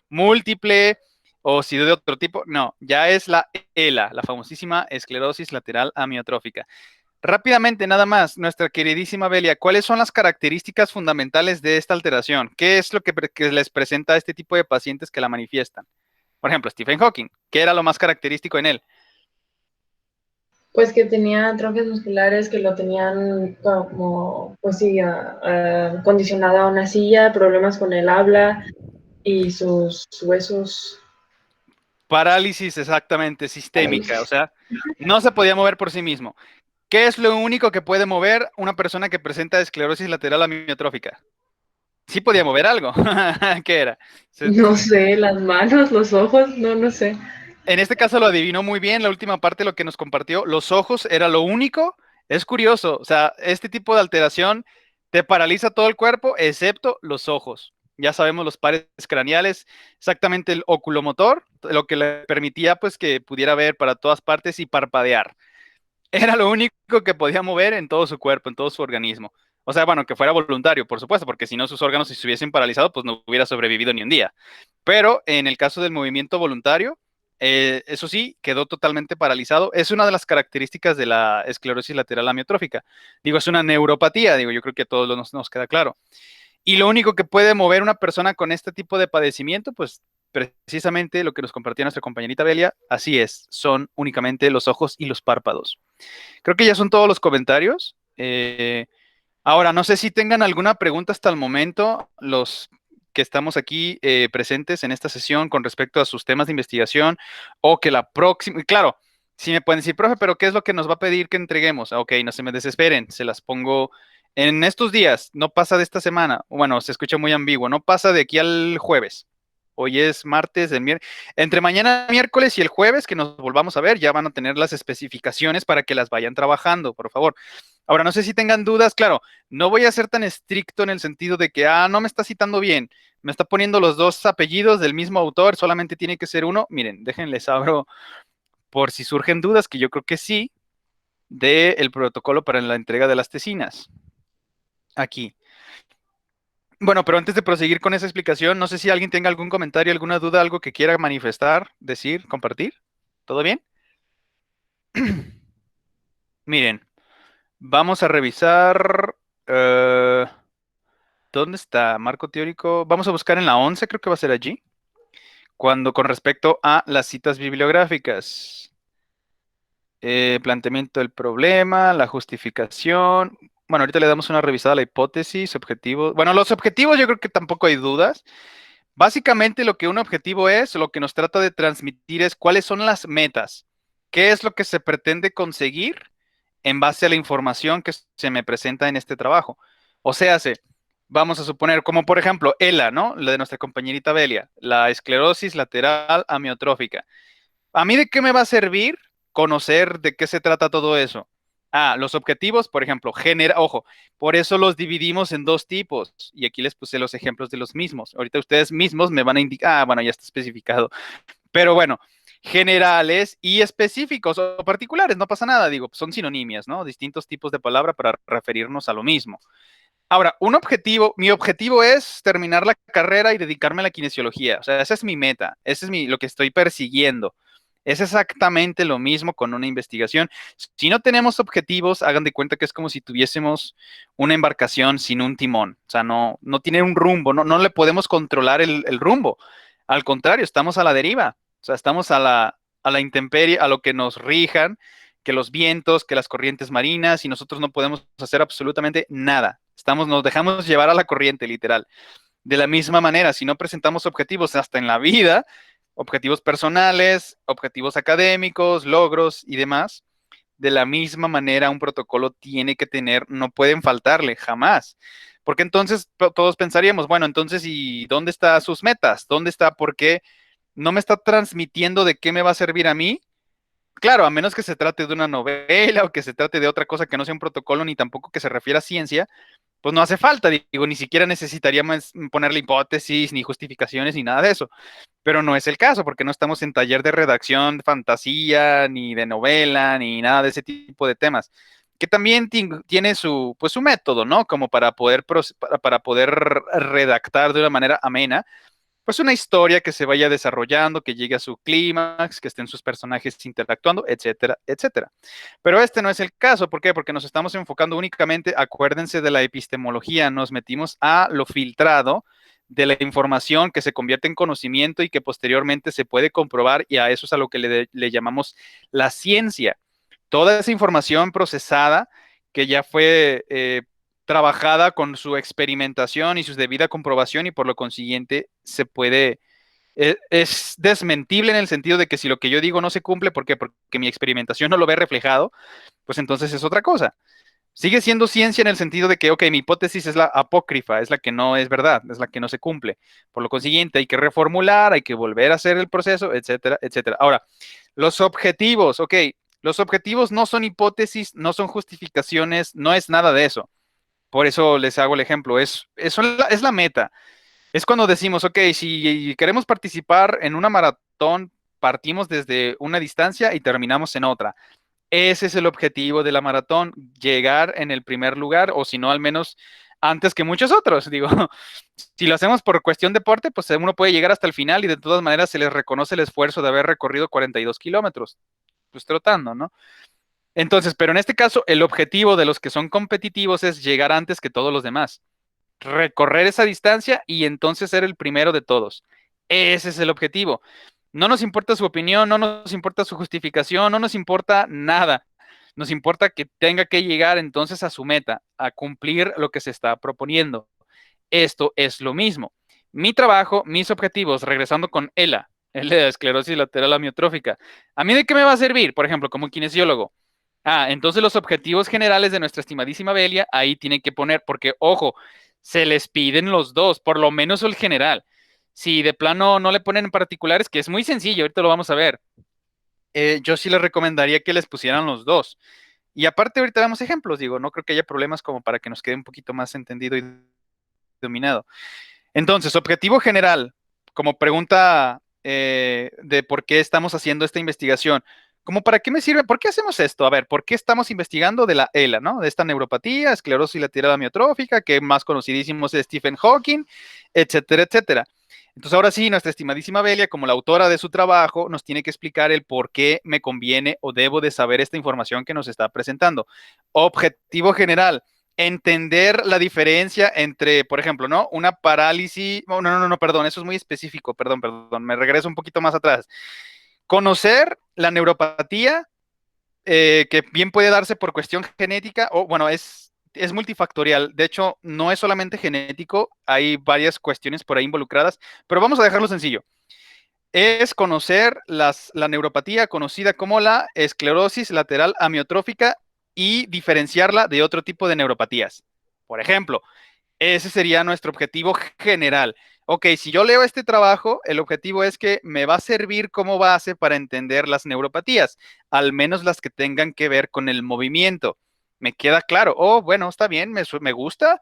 múltiple, o si de otro tipo, no, ya es la ELA, la famosísima esclerosis lateral amiotrófica. Rápidamente, nada más, nuestra queridísima Belia, ¿cuáles son las características fundamentales de esta alteración? ¿Qué es lo que les presenta a este tipo de pacientes que la manifiestan? Por ejemplo, Stephen Hawking, ¿qué era lo más característico en él? Pues que tenía atrofias musculares que lo tenían como, pues sí, condicionado a una silla, problemas con el habla y sus huesos. Parálisis exactamente sistémica, o Parálisis. sea, no se podía mover por sí mismo. ¿Qué es lo único que puede mover una persona que presenta esclerosis lateral amiotrófica? Sí podía mover algo. ¿Qué era? No sé, las manos, los ojos, no, no sé. En este caso lo adivinó muy bien, la última parte lo que nos compartió, los ojos era lo único. Es curioso, o sea, este tipo de alteración te paraliza todo el cuerpo excepto los ojos. Ya sabemos los pares craneales, exactamente el oculomotor, lo que le permitía pues que pudiera ver para todas partes y parpadear. Era lo único que podía mover en todo su cuerpo, en todo su organismo. O sea, bueno, que fuera voluntario, por supuesto, porque si no sus órganos si se hubiesen paralizado, pues no hubiera sobrevivido ni un día. Pero en el caso del movimiento voluntario, eso sí, quedó totalmente paralizado. Es una de las características de la esclerosis lateral amiotrófica. Digo, es una neuropatía, digo, yo creo que a todos nos queda claro. Y lo único que puede mover una persona con este tipo de padecimiento, pues precisamente lo que nos compartía nuestra compañerita Belia, así es, son únicamente los ojos y los párpados. Creo que ya son todos los comentarios. Ahora, no sé si tengan alguna pregunta hasta el momento, los que estamos aquí presentes en esta sesión con respecto a sus temas de investigación o que la próxima, claro, si me pueden decir, profe, pero ¿qué es lo que nos va a pedir que entreguemos? Ok, no se me desesperen, se las pongo en estos días, no pasa de esta semana, bueno, se escucha muy ambiguo, no pasa de aquí al jueves. Hoy es martes, entre mañana miércoles y el jueves que nos volvamos a ver, ya van a tener las especificaciones para que las vayan trabajando, por favor. Ahora, no sé si tengan dudas, claro, no voy a ser tan estricto en el sentido de que, no me está citando bien, me está poniendo los dos apellidos del mismo autor, solamente tiene que ser uno. Miren, déjenles abro por si surgen dudas, que yo creo que sí, del protocolo para la entrega de las tesinas. Aquí. Bueno, pero antes de proseguir con esa explicación, no sé si alguien tenga algún comentario, alguna duda, algo que quiera manifestar, decir, compartir. ¿Todo bien? Miren, vamos a revisar. ¿Dónde está? Marco teórico. Vamos a buscar en la 11, creo que va a ser allí. Cuando con respecto a las citas bibliográficas. Planteamiento del problema, la justificación. Bueno, ahorita le damos una revisada a la hipótesis, objetivos. Bueno, los objetivos yo creo que tampoco hay dudas. Básicamente lo que un objetivo es, lo que nos trata de transmitir es cuáles son las metas. ¿Qué es lo que se pretende conseguir en base a la información que se me presenta en este trabajo? O sea, vamos a suponer, como por ejemplo, ELA, ¿no? La de nuestra compañerita Belia, la esclerosis lateral amiotrófica. ¿A mí de qué me va a servir conocer de qué se trata todo eso? Los objetivos, por ejemplo, ojo, por eso los dividimos en dos tipos. Y aquí les puse los ejemplos de los mismos. Ahorita ustedes mismos me van a indicar, bueno, ya está especificado. Pero bueno, generales y específicos o particulares, no pasa nada, digo, son sinonimias, ¿no? Distintos tipos de palabra para referirnos a lo mismo. Ahora, mi objetivo es terminar la carrera y dedicarme a la kinesiología. O sea, esa es mi meta, ese es lo que estoy persiguiendo. Es exactamente lo mismo con una investigación. Si no tenemos objetivos, hagan de cuenta que es como si tuviésemos una embarcación sin un timón. O sea, no tiene un rumbo, no le podemos controlar el rumbo. Al contrario, estamos a la deriva. O sea, estamos a la intemperie, a lo que nos rijan, que los vientos, que las corrientes marinas, y nosotros no podemos hacer absolutamente nada. Nos dejamos llevar a la corriente, literal. De la misma manera, si no presentamos objetivos hasta en la vida, objetivos personales, objetivos académicos, logros y demás, de la misma manera un protocolo tiene que tener, no pueden faltarle jamás. Porque entonces todos pensaríamos, bueno, entonces, ¿y dónde están sus metas? ¿Dónde está? ¿Por qué no me está transmitiendo de qué me va a servir a mí? Claro, a menos que se trate de una novela o que se trate de otra cosa que no sea un protocolo ni tampoco que se refiera a ciencia, pues no hace falta, digo, ni siquiera necesitaríamos ponerle hipótesis, ni justificaciones, ni nada de eso. Pero no es el caso, porque no estamos en taller de redacción, fantasía, ni de novela, ni nada de ese tipo de temas, que también tiene su, pues, su método, ¿no? Como para poder, para poder redactar de una manera amena pues una historia que se vaya desarrollando, que llegue a su clímax, que estén sus personajes interactuando, etcétera, etcétera. Pero este no es el caso, ¿por qué? Porque nos estamos enfocando únicamente, acuérdense de la epistemología, nos metimos a lo filtrado de la información que se convierte en conocimiento y que posteriormente se puede comprobar y a eso es a lo que le llamamos la ciencia. Toda esa información procesada que ya fue trabajada con su experimentación y su debida comprobación y por lo consiguiente se puede, es desmentible en el sentido de que si lo que yo digo no se cumple, ¿por qué? Porque mi experimentación no lo ve reflejado, pues entonces es otra cosa. Sigue siendo ciencia en el sentido de que, ok, mi hipótesis es la apócrifa, es la que no es verdad, es la que no se cumple. Por lo consiguiente, hay que reformular, hay que volver a hacer el proceso, etcétera, etcétera. Ahora, los objetivos, ok, los objetivos no son hipótesis, no son justificaciones, no es nada de eso. Por eso les hago el ejemplo, es la meta. Es cuando decimos, ok, si queremos participar en una maratón, partimos desde una distancia y terminamos en otra. Ese es el objetivo de la maratón, llegar en el primer lugar o si no, al menos antes que muchos otros. Digo, si lo hacemos por cuestión deporte, pues uno puede llegar hasta el final y de todas maneras se les reconoce el esfuerzo de haber recorrido 42 kilómetros, pues trotando, ¿no? Entonces, pero en este caso, el objetivo de los que son competitivos es llegar antes que todos los demás, recorrer esa distancia y entonces ser el primero de todos. Ese es el objetivo. No nos importa su opinión, no nos importa su justificación, no nos importa nada. Nos importa que tenga que llegar entonces a su meta, a cumplir lo que se está proponiendo. Esto es lo mismo. Mi trabajo, mis objetivos, regresando con ELA, el de esclerosis lateral amiotrófica. ¿A mí de qué me va a servir? Por ejemplo, como kinesiólogo. Entonces los objetivos generales de nuestra estimadísima Belia, ahí tienen que poner, porque ojo, se les piden los dos, por lo menos el general. Si de plano no le ponen en particulares, que es muy sencillo, ahorita lo vamos a ver, yo sí les recomendaría que les pusieran los dos. Y aparte, ahorita vemos ejemplos, digo, no creo que haya problemas como para que nos quede un poquito más entendido y dominado. Entonces, objetivo general, como pregunta de por qué estamos haciendo esta investigación. ¿Cómo para qué me sirve? ¿Por qué hacemos esto? A ver, ¿por qué estamos investigando de la ELA, ¿no? De esta neuropatía, esclerosis lateral amiotrófica, que más conocidísimos es Stephen Hawking, etcétera, etcétera. Entonces, ahora sí, nuestra estimadísima Belia, como la autora de su trabajo, nos tiene que explicar el por qué me conviene o debo de saber esta información que nos está presentando. Objetivo general, entender la diferencia entre, por ejemplo, ¿no? Una parálisis, no, perdón, eso es muy específico, perdón, me regreso un poquito más atrás. Conocer la neuropatía, que bien puede darse por cuestión genética, o bueno, es multifactorial. De hecho, no es solamente genético, hay varias cuestiones por ahí involucradas, pero vamos a dejarlo sencillo. Es conocer la neuropatía conocida como la esclerosis lateral amiotrófica y diferenciarla de otro tipo de neuropatías. Por ejemplo, ese sería nuestro objetivo general. Ok, si yo leo este trabajo, el objetivo es que me va a servir como base para entender las neuropatías, al menos las que tengan que ver con el movimiento. Me queda claro, oh, bueno, está bien, me gusta,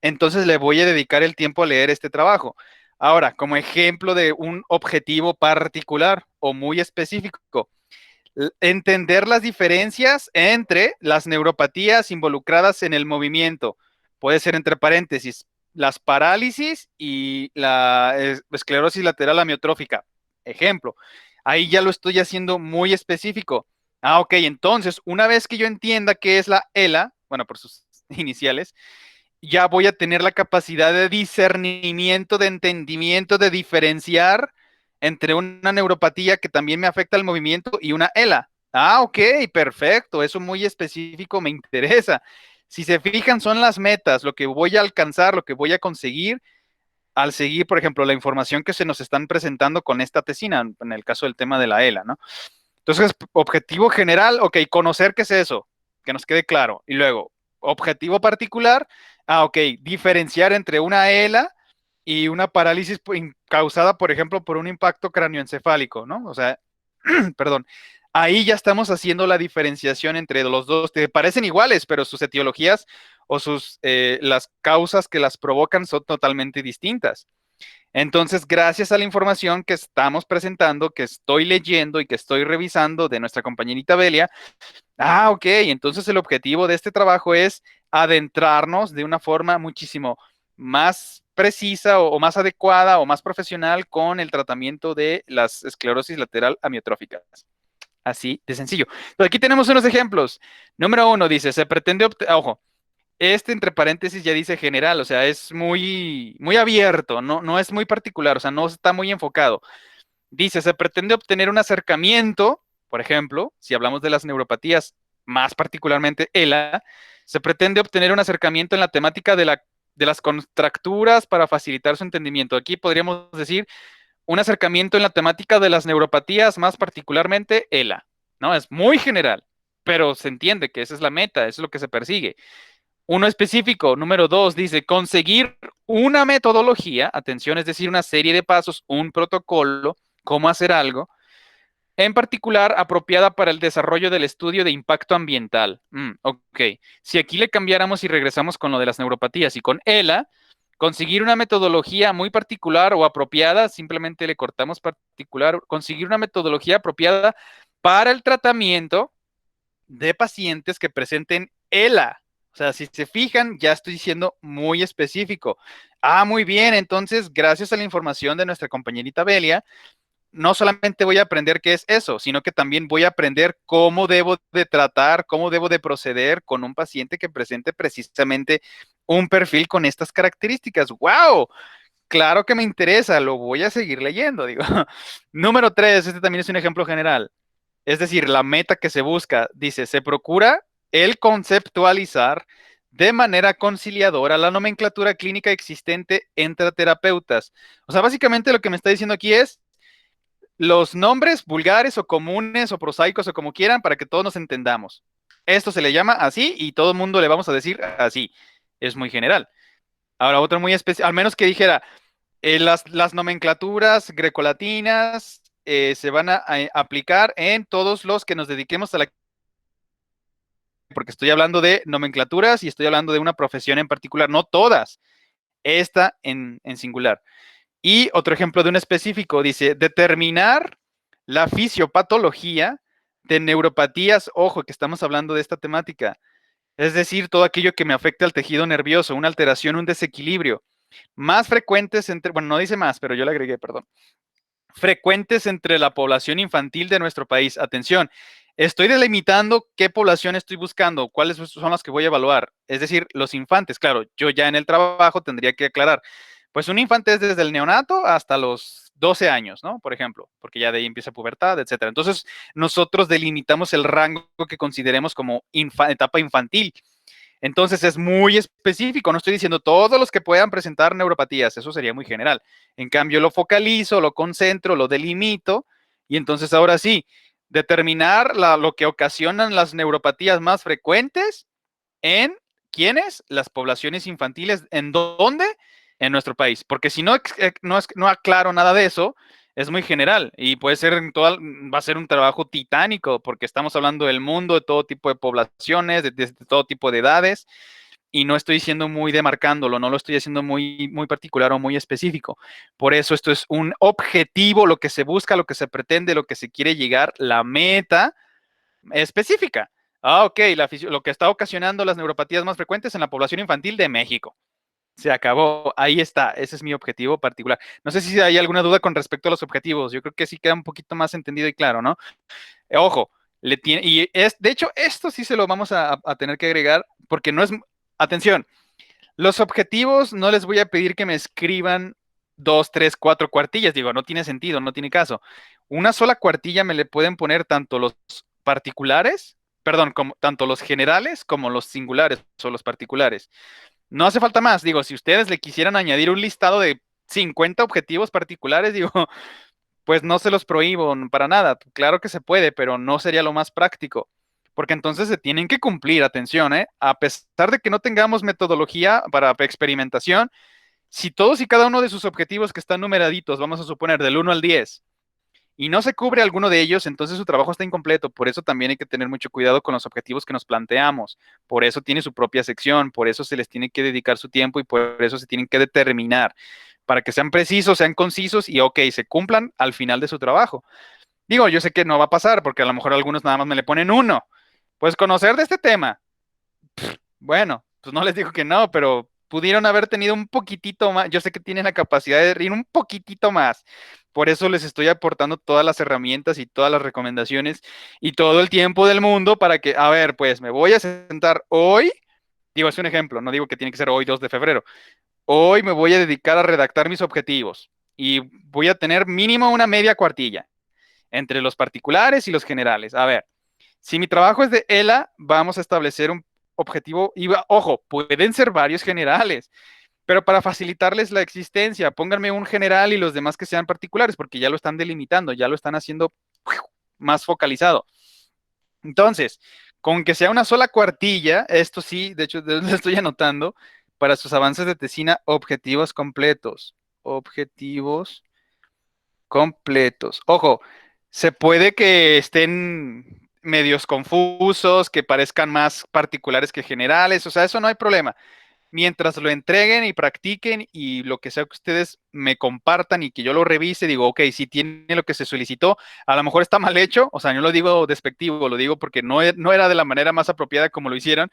entonces le voy a dedicar el tiempo a leer este trabajo. Ahora, como ejemplo de un objetivo particular o muy específico, entender las diferencias entre las neuropatías involucradas en el movimiento. Puede ser entre paréntesis, las parálisis y la esclerosis lateral amiotrófica. Ejemplo, ahí ya lo estoy haciendo muy específico. Ok, entonces, una vez que yo entienda qué es la ELA, bueno, por sus iniciales, ya voy a tener la capacidad de discernimiento, de entendimiento, de diferenciar entre una neuropatía que también me afecta el movimiento y una ELA. Ok, perfecto, eso muy específico me interesa. Si se fijan, son las metas, lo que voy a alcanzar, lo que voy a conseguir al seguir, por ejemplo, la información que se nos están presentando con esta tesina, en el caso del tema de la ELA, ¿no? Entonces, objetivo general, ok, conocer qué es eso, que nos quede claro. Y luego, objetivo particular, ok, diferenciar entre una ELA y una parálisis causada, por ejemplo, por un impacto cráneoencefálico, ¿no? O sea, perdón, ahí ya estamos haciendo la diferenciación entre los dos. Te parecen iguales, pero sus etiologías o las causas que las provocan son totalmente distintas. Entonces, gracias a la información que estamos presentando, que estoy leyendo y que estoy revisando de nuestra compañerita Belia, ok, entonces el objetivo de este trabajo es adentrarnos de una forma muchísimo más precisa o más adecuada o más profesional con el tratamiento de las esclerosis lateral amiotróficas. Así de sencillo. Pero aquí tenemos unos ejemplos. Número uno dice, se pretende, ojo, entre paréntesis ya dice general, o sea, es muy, muy abierto, no es muy particular, o sea, no está muy enfocado. Dice, se pretende obtener un acercamiento, por ejemplo, si hablamos de las neuropatías, más particularmente ELA, se pretende obtener un acercamiento en la temática de las contracturas para facilitar su entendimiento. Aquí podríamos decir un acercamiento en la temática de las neuropatías, más particularmente ELA, ¿no? Es muy general, pero se entiende que esa es la meta, eso es lo que se persigue. Uno específico, número dos, dice conseguir una metodología, atención, es decir, una serie de pasos, un protocolo, cómo hacer algo, en particular apropiada para el desarrollo del estudio de impacto ambiental. Ok, si aquí le cambiáramos y regresamos con lo de las neuropatías y con ELA, conseguir una metodología muy particular o apropiada, simplemente le cortamos particular, conseguir una metodología apropiada para el tratamiento de pacientes que presenten ELA. O sea, si se fijan, ya estoy siendo muy específico. Muy bien, entonces, gracias a la información de nuestra compañerita Belia, no solamente voy a aprender qué es eso, sino que también voy a aprender cómo debo de tratar, cómo debo de proceder con un paciente que presente precisamente un perfil con estas características. ¡Wow! Claro que me interesa, lo voy a seguir leyendo, digo. Número tres, este también es un ejemplo general. Es decir, la meta que se busca, dice, se procura el conceptualizar de manera conciliadora la nomenclatura clínica existente entre terapeutas. O sea, básicamente lo que me está diciendo aquí es los nombres vulgares o comunes o prosaicos o como quieran para que todos nos entendamos. Esto se le llama así y todo el mundo le vamos a decir así. Es muy general. Ahora, otro muy especial, al menos que dijera, las nomenclaturas grecolatinas se van a aplicar en todos los que nos dediquemos a la... Porque estoy hablando de nomenclaturas y estoy hablando de una profesión en particular, no todas, esta en singular. Y otro ejemplo de un específico, dice, determinar la fisiopatología de neuropatías, ojo, que estamos hablando de esta temática, es decir, todo aquello que me afecta al tejido nervioso, una alteración, un desequilibrio, más frecuentes entre, bueno, no dice más, pero yo le agregué, perdón, frecuentes entre la población infantil de nuestro país. Atención, estoy delimitando qué población estoy buscando, cuáles son las que voy a evaluar. Es decir, los infantes, claro, yo ya en el trabajo tendría que aclarar. Pues un infante es desde el neonato hasta los 12 años, ¿no? Por ejemplo, porque ya de ahí empieza pubertad, etcétera. Entonces, nosotros delimitamos el rango que consideremos como etapa infantil. Entonces es muy específico, no estoy diciendo todos los que puedan presentar neuropatías, eso sería muy general. En cambio, lo focalizo, lo concentro, lo delimito y entonces ahora sí, determinar lo que ocasionan las neuropatías más frecuentes en quiénes, las poblaciones infantiles, ¿en dónde? En nuestro país. Porque si no aclaro nada de eso, es muy general y puede ser va a ser un trabajo titánico porque estamos hablando del mundo, de todo tipo de poblaciones, de todo tipo de edades y no estoy siendo muy demarcándolo, no lo estoy haciendo muy, muy particular o muy específico. Por eso esto es un objetivo, lo que se busca, lo que se pretende, lo que se quiere llegar, la meta específica. Ok, lo que está ocasionando las neuropatías más frecuentes en la población infantil de México. Se acabó, ahí está, ese es mi objetivo particular. No sé si hay alguna duda con respecto a los objetivos, yo creo que sí queda un poquito más entendido y claro, ¿no? Ojo, de hecho, esto sí se lo vamos a tener que agregar porque no es, atención, los objetivos no les voy a pedir que me escriban dos, tres, cuatro cuartillas, digo, no tiene sentido, no tiene caso. Una sola cuartilla me le pueden poner tanto los particulares, perdón, como, tanto los generales como los singulares o los particulares. No hace falta más, digo, si ustedes le quisieran añadir un listado de 50 objetivos particulares, digo, pues no se los prohíbo para nada. Claro que se puede, pero no sería lo más práctico, porque entonces se tienen que cumplir, atención, ¿eh? A pesar de que no tengamos metodología para experimentación, si todos y cada uno de sus objetivos que están numeraditos, vamos a suponer del 1 al 10, y no se cubre alguno de ellos, entonces su trabajo está incompleto. Por eso también hay que tener mucho cuidado con los objetivos que nos planteamos. Por eso tiene su propia sección, por eso se les tiene que dedicar su tiempo y por eso se tienen que determinar para que sean precisos, sean concisos y, ok, se cumplan al final de su trabajo. Digo, yo sé que no va a pasar porque a lo mejor algunos nada más me le ponen uno. Pues conocer de este tema. Bueno, pues no les digo que no, pero pudieron haber tenido un poquitito más. Yo sé que tienen la capacidad de ir un poquitito más. Por eso les estoy aportando todas las herramientas y todas las recomendaciones y todo el tiempo del mundo para que, a ver, pues me voy a sentar hoy. Digo, es un ejemplo, no digo que tiene que ser hoy 2 de febrero. Hoy me voy a dedicar a redactar mis objetivos y voy a tener mínimo una media cuartilla entre los particulares y los generales. A ver, si mi trabajo es de ELA, vamos a establecer un objetivo y, ojo, pueden ser varios generales, pero para facilitarles la existencia, pónganme un general y los demás que sean particulares, porque ya lo están delimitando, ya lo están haciendo más focalizado. Entonces, con que sea una sola cuartilla, esto sí, de hecho, lo estoy anotando, para sus avances de tesina, objetivos completos. Objetivos completos. Ojo, se puede que estén medios confusos, que parezcan más particulares que generales, o sea, eso no hay problema. Mientras lo entreguen y practiquen y lo que sea que ustedes me compartan y que yo lo revise, digo, ok, si tiene lo que se solicitó, a lo mejor está mal hecho, o sea, no lo digo despectivo, lo digo porque no era de la manera más apropiada como lo hicieron,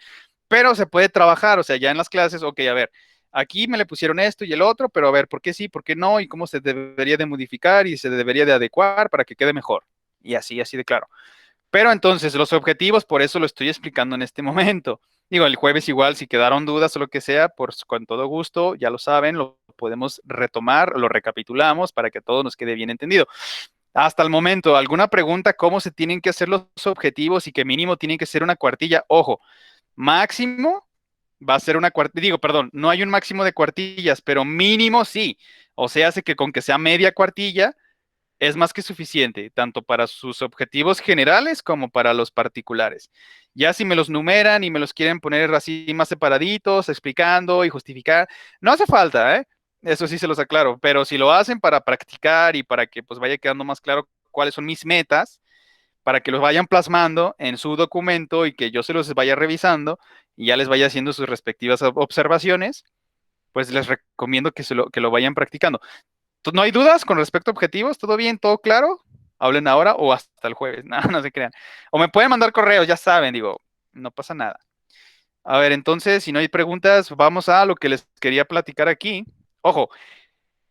pero se puede trabajar, o sea, ya en las clases, ok, a ver, aquí me le pusieron esto y el otro, pero a ver, ¿por qué sí, por qué no? Y cómo se debería de modificar y se debería de adecuar para que quede mejor. Y así, así de claro. Pero entonces, los objetivos, por eso lo estoy explicando en este momento. Digo, el jueves igual, si quedaron dudas o lo que sea, pues con todo gusto, ya lo saben, lo podemos retomar, lo recapitulamos para que todo nos quede bien entendido. Hasta el momento, ¿alguna pregunta cómo se tienen que hacer los objetivos y que mínimo tienen que ser una cuartilla? Ojo, máximo va a ser una cuartilla, digo, perdón, no hay un máximo de cuartillas, pero mínimo sí. O sea, hace que con que sea media cuartilla es más que suficiente, tanto para sus objetivos generales como para los particulares. Ya si me los numeran y me los quieren poner así más separaditos, explicando y justificar, no hace falta, ¿eh? Eso sí se los aclaro, pero si lo hacen para practicar y para que pues vaya quedando más claro cuáles son mis metas, para que los vayan plasmando en su documento y que yo se los vaya revisando y ya les vaya haciendo sus respectivas observaciones, pues les recomiendo que lo vayan practicando. ¿No hay dudas con respecto a objetivos? ¿Todo bien? ¿Todo claro? Hablen ahora o hasta el jueves. No, no se crean. O me pueden mandar correos, ya saben, digo, no pasa nada. A ver, entonces, si no hay preguntas, vamos a lo que les quería platicar aquí. Ojo,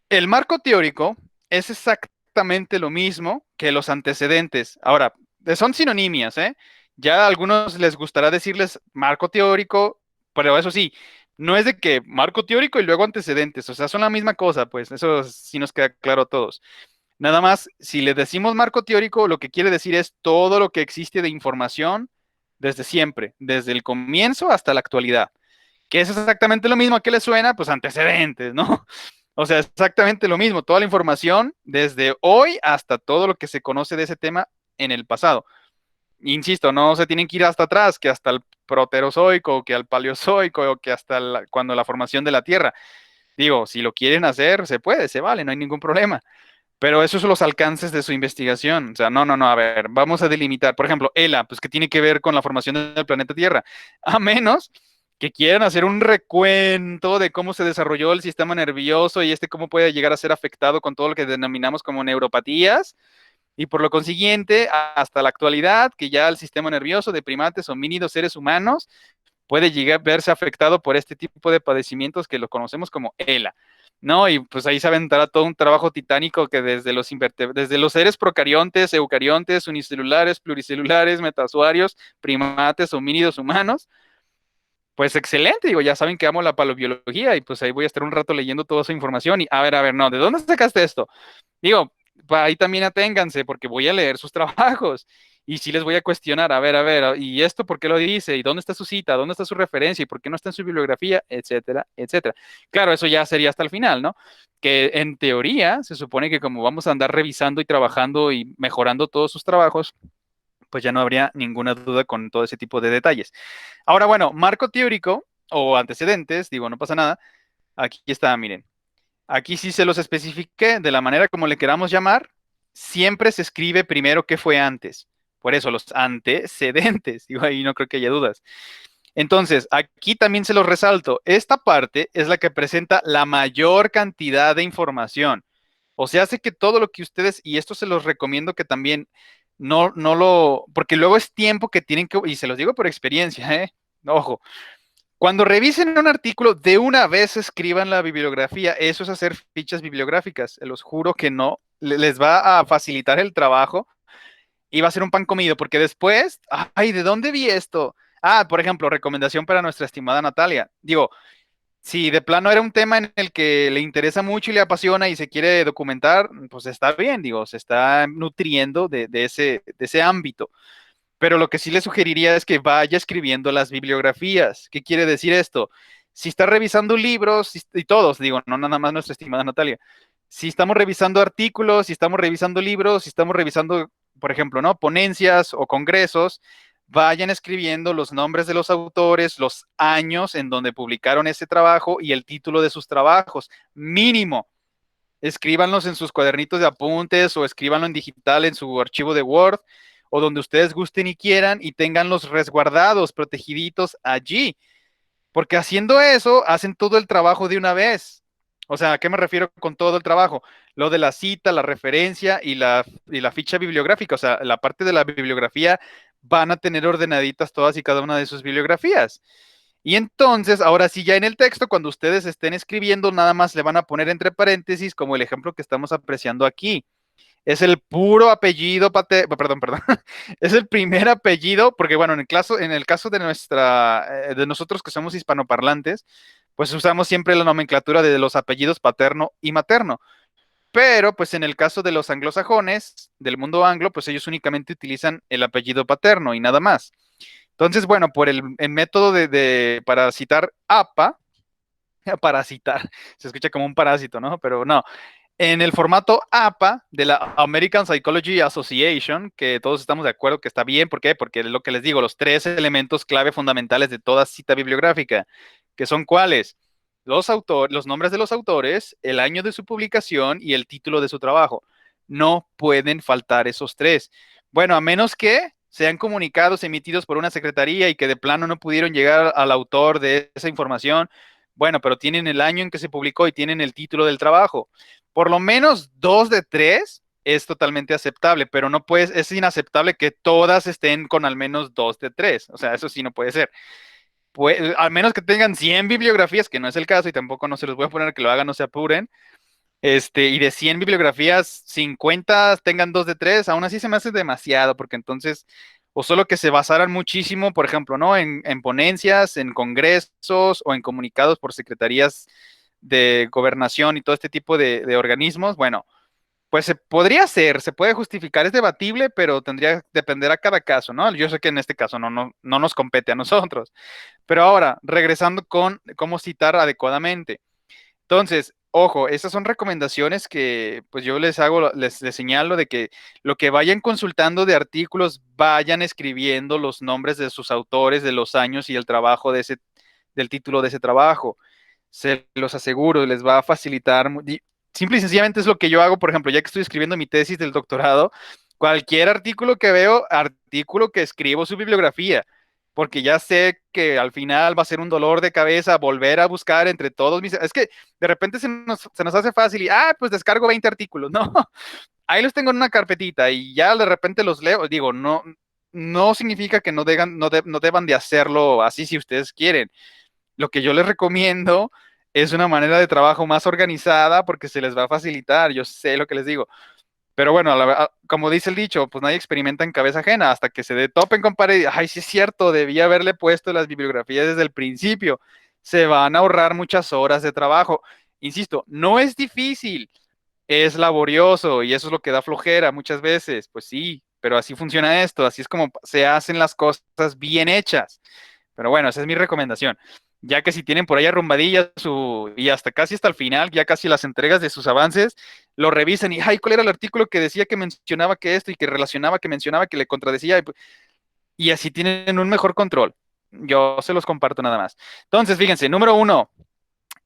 el marco teórico es exactamente lo mismo que los antecedentes. Ahora, son sinonimias, ¿eh? Ya a algunos les gustará decirles marco teórico, pero eso sí, no es de que marco teórico y luego antecedentes, o sea, son la misma cosa, pues eso sí nos queda claro a todos. Nada más, si le decimos marco teórico, lo que quiere decir es todo lo que existe de información desde siempre, desde el comienzo hasta la actualidad. Que es exactamente lo mismo que le suena, pues antecedentes, ¿no? O sea, exactamente lo mismo, toda la información desde hoy hasta todo lo que se conoce de ese tema en el pasado. Insisto, no se tienen que ir hasta atrás, que hasta el proterozoico, que al paleozoico, o que hasta cuando la formación de la Tierra. Digo, si lo quieren hacer, se puede, se vale, no hay ningún problema. Pero esos son los alcances de su investigación. O sea, no, a ver, vamos a delimitar. Por ejemplo, ELA, pues que tiene que ver con la formación del planeta Tierra. A menos que quieran hacer un recuento de cómo se desarrolló el sistema nervioso y cómo puede llegar a ser afectado con todo lo que denominamos como neuropatías. Y por lo consiguiente, hasta la actualidad, que ya el sistema nervioso de primates, homínidos, seres humanos, puede llegar a verse afectado por este tipo de padecimientos que lo conocemos como ELA. ¿No? Y pues ahí se aventará todo un trabajo titánico que desde los seres procariontes, eucariontes, unicelulares, pluricelulares, metazoarios, primates, homínidos humanos, pues excelente, digo, ya saben que amo la paleobiología y pues ahí voy a estar un rato leyendo toda esa información y a ver, no, ¿de dónde sacaste esto? Digo, ahí también aténganse porque voy a leer sus trabajos y sí les voy a cuestionar, a ver, ¿y esto por qué lo dice? ¿Y dónde está su cita? ¿Dónde está su referencia? ¿Y por qué no está en su bibliografía? Etcétera, etcétera. Claro, eso ya sería hasta el final, ¿no? Que en teoría se supone que como vamos a andar revisando y trabajando y mejorando todos sus trabajos, pues ya no habría ninguna duda con todo ese tipo de detalles. Ahora, bueno, marco teórico o antecedentes, digo, no pasa nada. Aquí está, miren. Aquí sí se los especifique de la manera como le queramos llamar. siempre se escribe primero qué fue antes. Por eso, los antecedentes, digo, ahí no creo que haya dudas. Entonces, aquí también se los resalto. Esta parte es la que presenta la mayor cantidad de información. O sea, hace que todo lo que ustedes, y esto se los recomiendo que también no lo, porque luego es tiempo que tienen que, y se los digo por experiencia, ¿eh? Ojo, cuando revisen un artículo, de una vez escriban la bibliografía. Eso es hacer fichas bibliográficas. Se los juro que no. Les va a facilitar el trabajo y va a ser un pan comido, porque después, ay, ¿de dónde vi esto? Ah, por ejemplo, recomendación para nuestra estimada Natalia. Digo, si de plano era un tema en el que le interesa mucho y le apasiona y se quiere documentar, pues está bien, digo, se está nutriendo de ese ámbito. Pero lo que sí le sugeriría es que vaya escribiendo las bibliografías. ¿Qué quiere decir esto? Si está revisando libros, y todos, digo, no nada más nuestra estimada Natalia, si estamos revisando artículos, si estamos revisando libros, si estamos revisando, por ejemplo, ¿no? Ponencias o congresos, vayan escribiendo los nombres de los autores, los años en donde publicaron ese trabajo y el título de sus trabajos, mínimo. Escríbanlos en sus cuadernitos de apuntes o escríbanlo en digital en su archivo de Word o donde ustedes gusten y quieran y tenganlos resguardados, protegiditos allí. Porque haciendo eso, hacen todo el trabajo de una vez. O sea, ¿a qué me refiero con todo el trabajo? Lo de la cita, la referencia y la ficha bibliográfica. O sea, la parte de la bibliografía van a tener ordenaditas todas y cada una de sus bibliografías. Y entonces, ahora sí, ya en el texto, cuando ustedes estén escribiendo, nada más le van a poner entre paréntesis, como el ejemplo que estamos apreciando aquí. Es el puro apellido, perdón, es el primer apellido, porque bueno, en el caso de de nosotros que somos hispanoparlantes, pues usamos siempre la nomenclatura de los apellidos paterno y materno. Pero pues en el caso de los anglosajones, del mundo anglo, pues ellos únicamente utilizan el apellido paterno y nada más. Entonces, bueno, por el método para citar APA, para citar, se escucha como un parásito, ¿no? Pero no, en el formato APA de la American Psychology Association, que todos estamos de acuerdo que está bien, ¿por qué? Porque es lo que les digo, los tres elementos clave fundamentales de toda cita bibliográfica, que son cuáles: los nombres de los autores, el año de su publicación y el título de su trabajo. No pueden faltar esos tres. Bueno, a menos que sean comunicados emitidos por una secretaría y que de plano no pudieron llegar al autor de esa información. Bueno, pero tienen el año en que se publicó y tienen el título del trabajo. Por lo menos dos de tres es totalmente aceptable, pero no puedes, es inaceptable que todas estén con al menos dos de tres. O sea, eso sí no puede ser. Pues, al menos que tengan 100 bibliografías, que no es el caso y tampoco no se los voy a poner que lo hagan, no se apuren. Y de 100 bibliografías, 50 tengan dos de tres, aún así se me hace demasiado, porque entonces, o solo que se basaran muchísimo, por ejemplo, ¿no? En ponencias, en congresos o en comunicados por secretarías de gobernación y todo este tipo de organismos. Bueno, pues se podría hacer, se puede justificar, es debatible, pero tendría que depender a cada caso, ¿no? Yo sé que en este caso no nos compete a nosotros. Pero ahora, regresando con cómo citar adecuadamente. Entonces, ojo, esas son recomendaciones que pues yo les hago, les señalo de que lo que vayan consultando de artículos, vayan escribiendo los nombres de sus autores, de los años y el trabajo del título de ese trabajo. Se los aseguro, les va a facilitar. Simple y sencillamente es lo que yo hago, por ejemplo, ya que estoy escribiendo mi tesis del doctorado, cualquier artículo que veo, artículo que escribo su bibliografía, porque ya sé que al final va a ser un dolor de cabeza volver a buscar entre todos mis... Es que de repente se nos hace fácil y, pues descargo 20 artículos, ¿no? Ahí los tengo en una carpetita y ya de repente los leo. Digo, no significa que no deban de hacerlo así si ustedes quieren. Lo que yo les recomiendo es una manera de trabajo más organizada porque se les va a facilitar, yo sé lo que les digo. Pero bueno, como dice el dicho, pues nadie experimenta en cabeza ajena hasta que topen con pared. Ay, sí es cierto, debía haberle puesto las bibliografías desde el principio. Se van a ahorrar muchas horas de trabajo. Insisto, no es difícil, es laborioso y eso es lo que da flojera muchas veces. Pues sí, pero así funciona esto, así es como se hacen las cosas bien hechas. Pero bueno, esa es mi recomendación. Ya que si tienen por ahí arrumbadillas y hasta casi hasta el final, ya casi las entregas de sus avances, lo revisan y, ay, ¿cuál era el artículo que decía que mencionaba que esto y que relacionaba, que mencionaba, que le contradecía? Y así tienen un mejor control. Yo se los comparto nada más. Entonces, fíjense, número uno,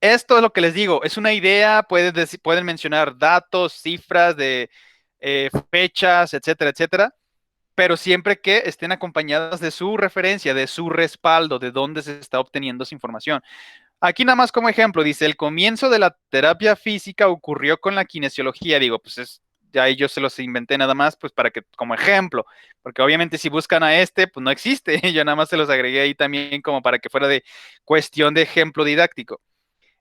esto es lo que les digo, es una idea, pueden mencionar datos, cifras de fechas, etcétera, etcétera, pero siempre que estén acompañadas de su referencia, de su respaldo, de dónde se está obteniendo esa información. Aquí nada más como ejemplo, dice, el comienzo de la terapia física ocurrió con la kinesiología. Digo, pues ya yo se los inventé nada más, pues para que, como ejemplo, porque obviamente si buscan a este, pues no existe. Yo nada más se los agregué ahí también como para que fuera de cuestión de ejemplo didáctico.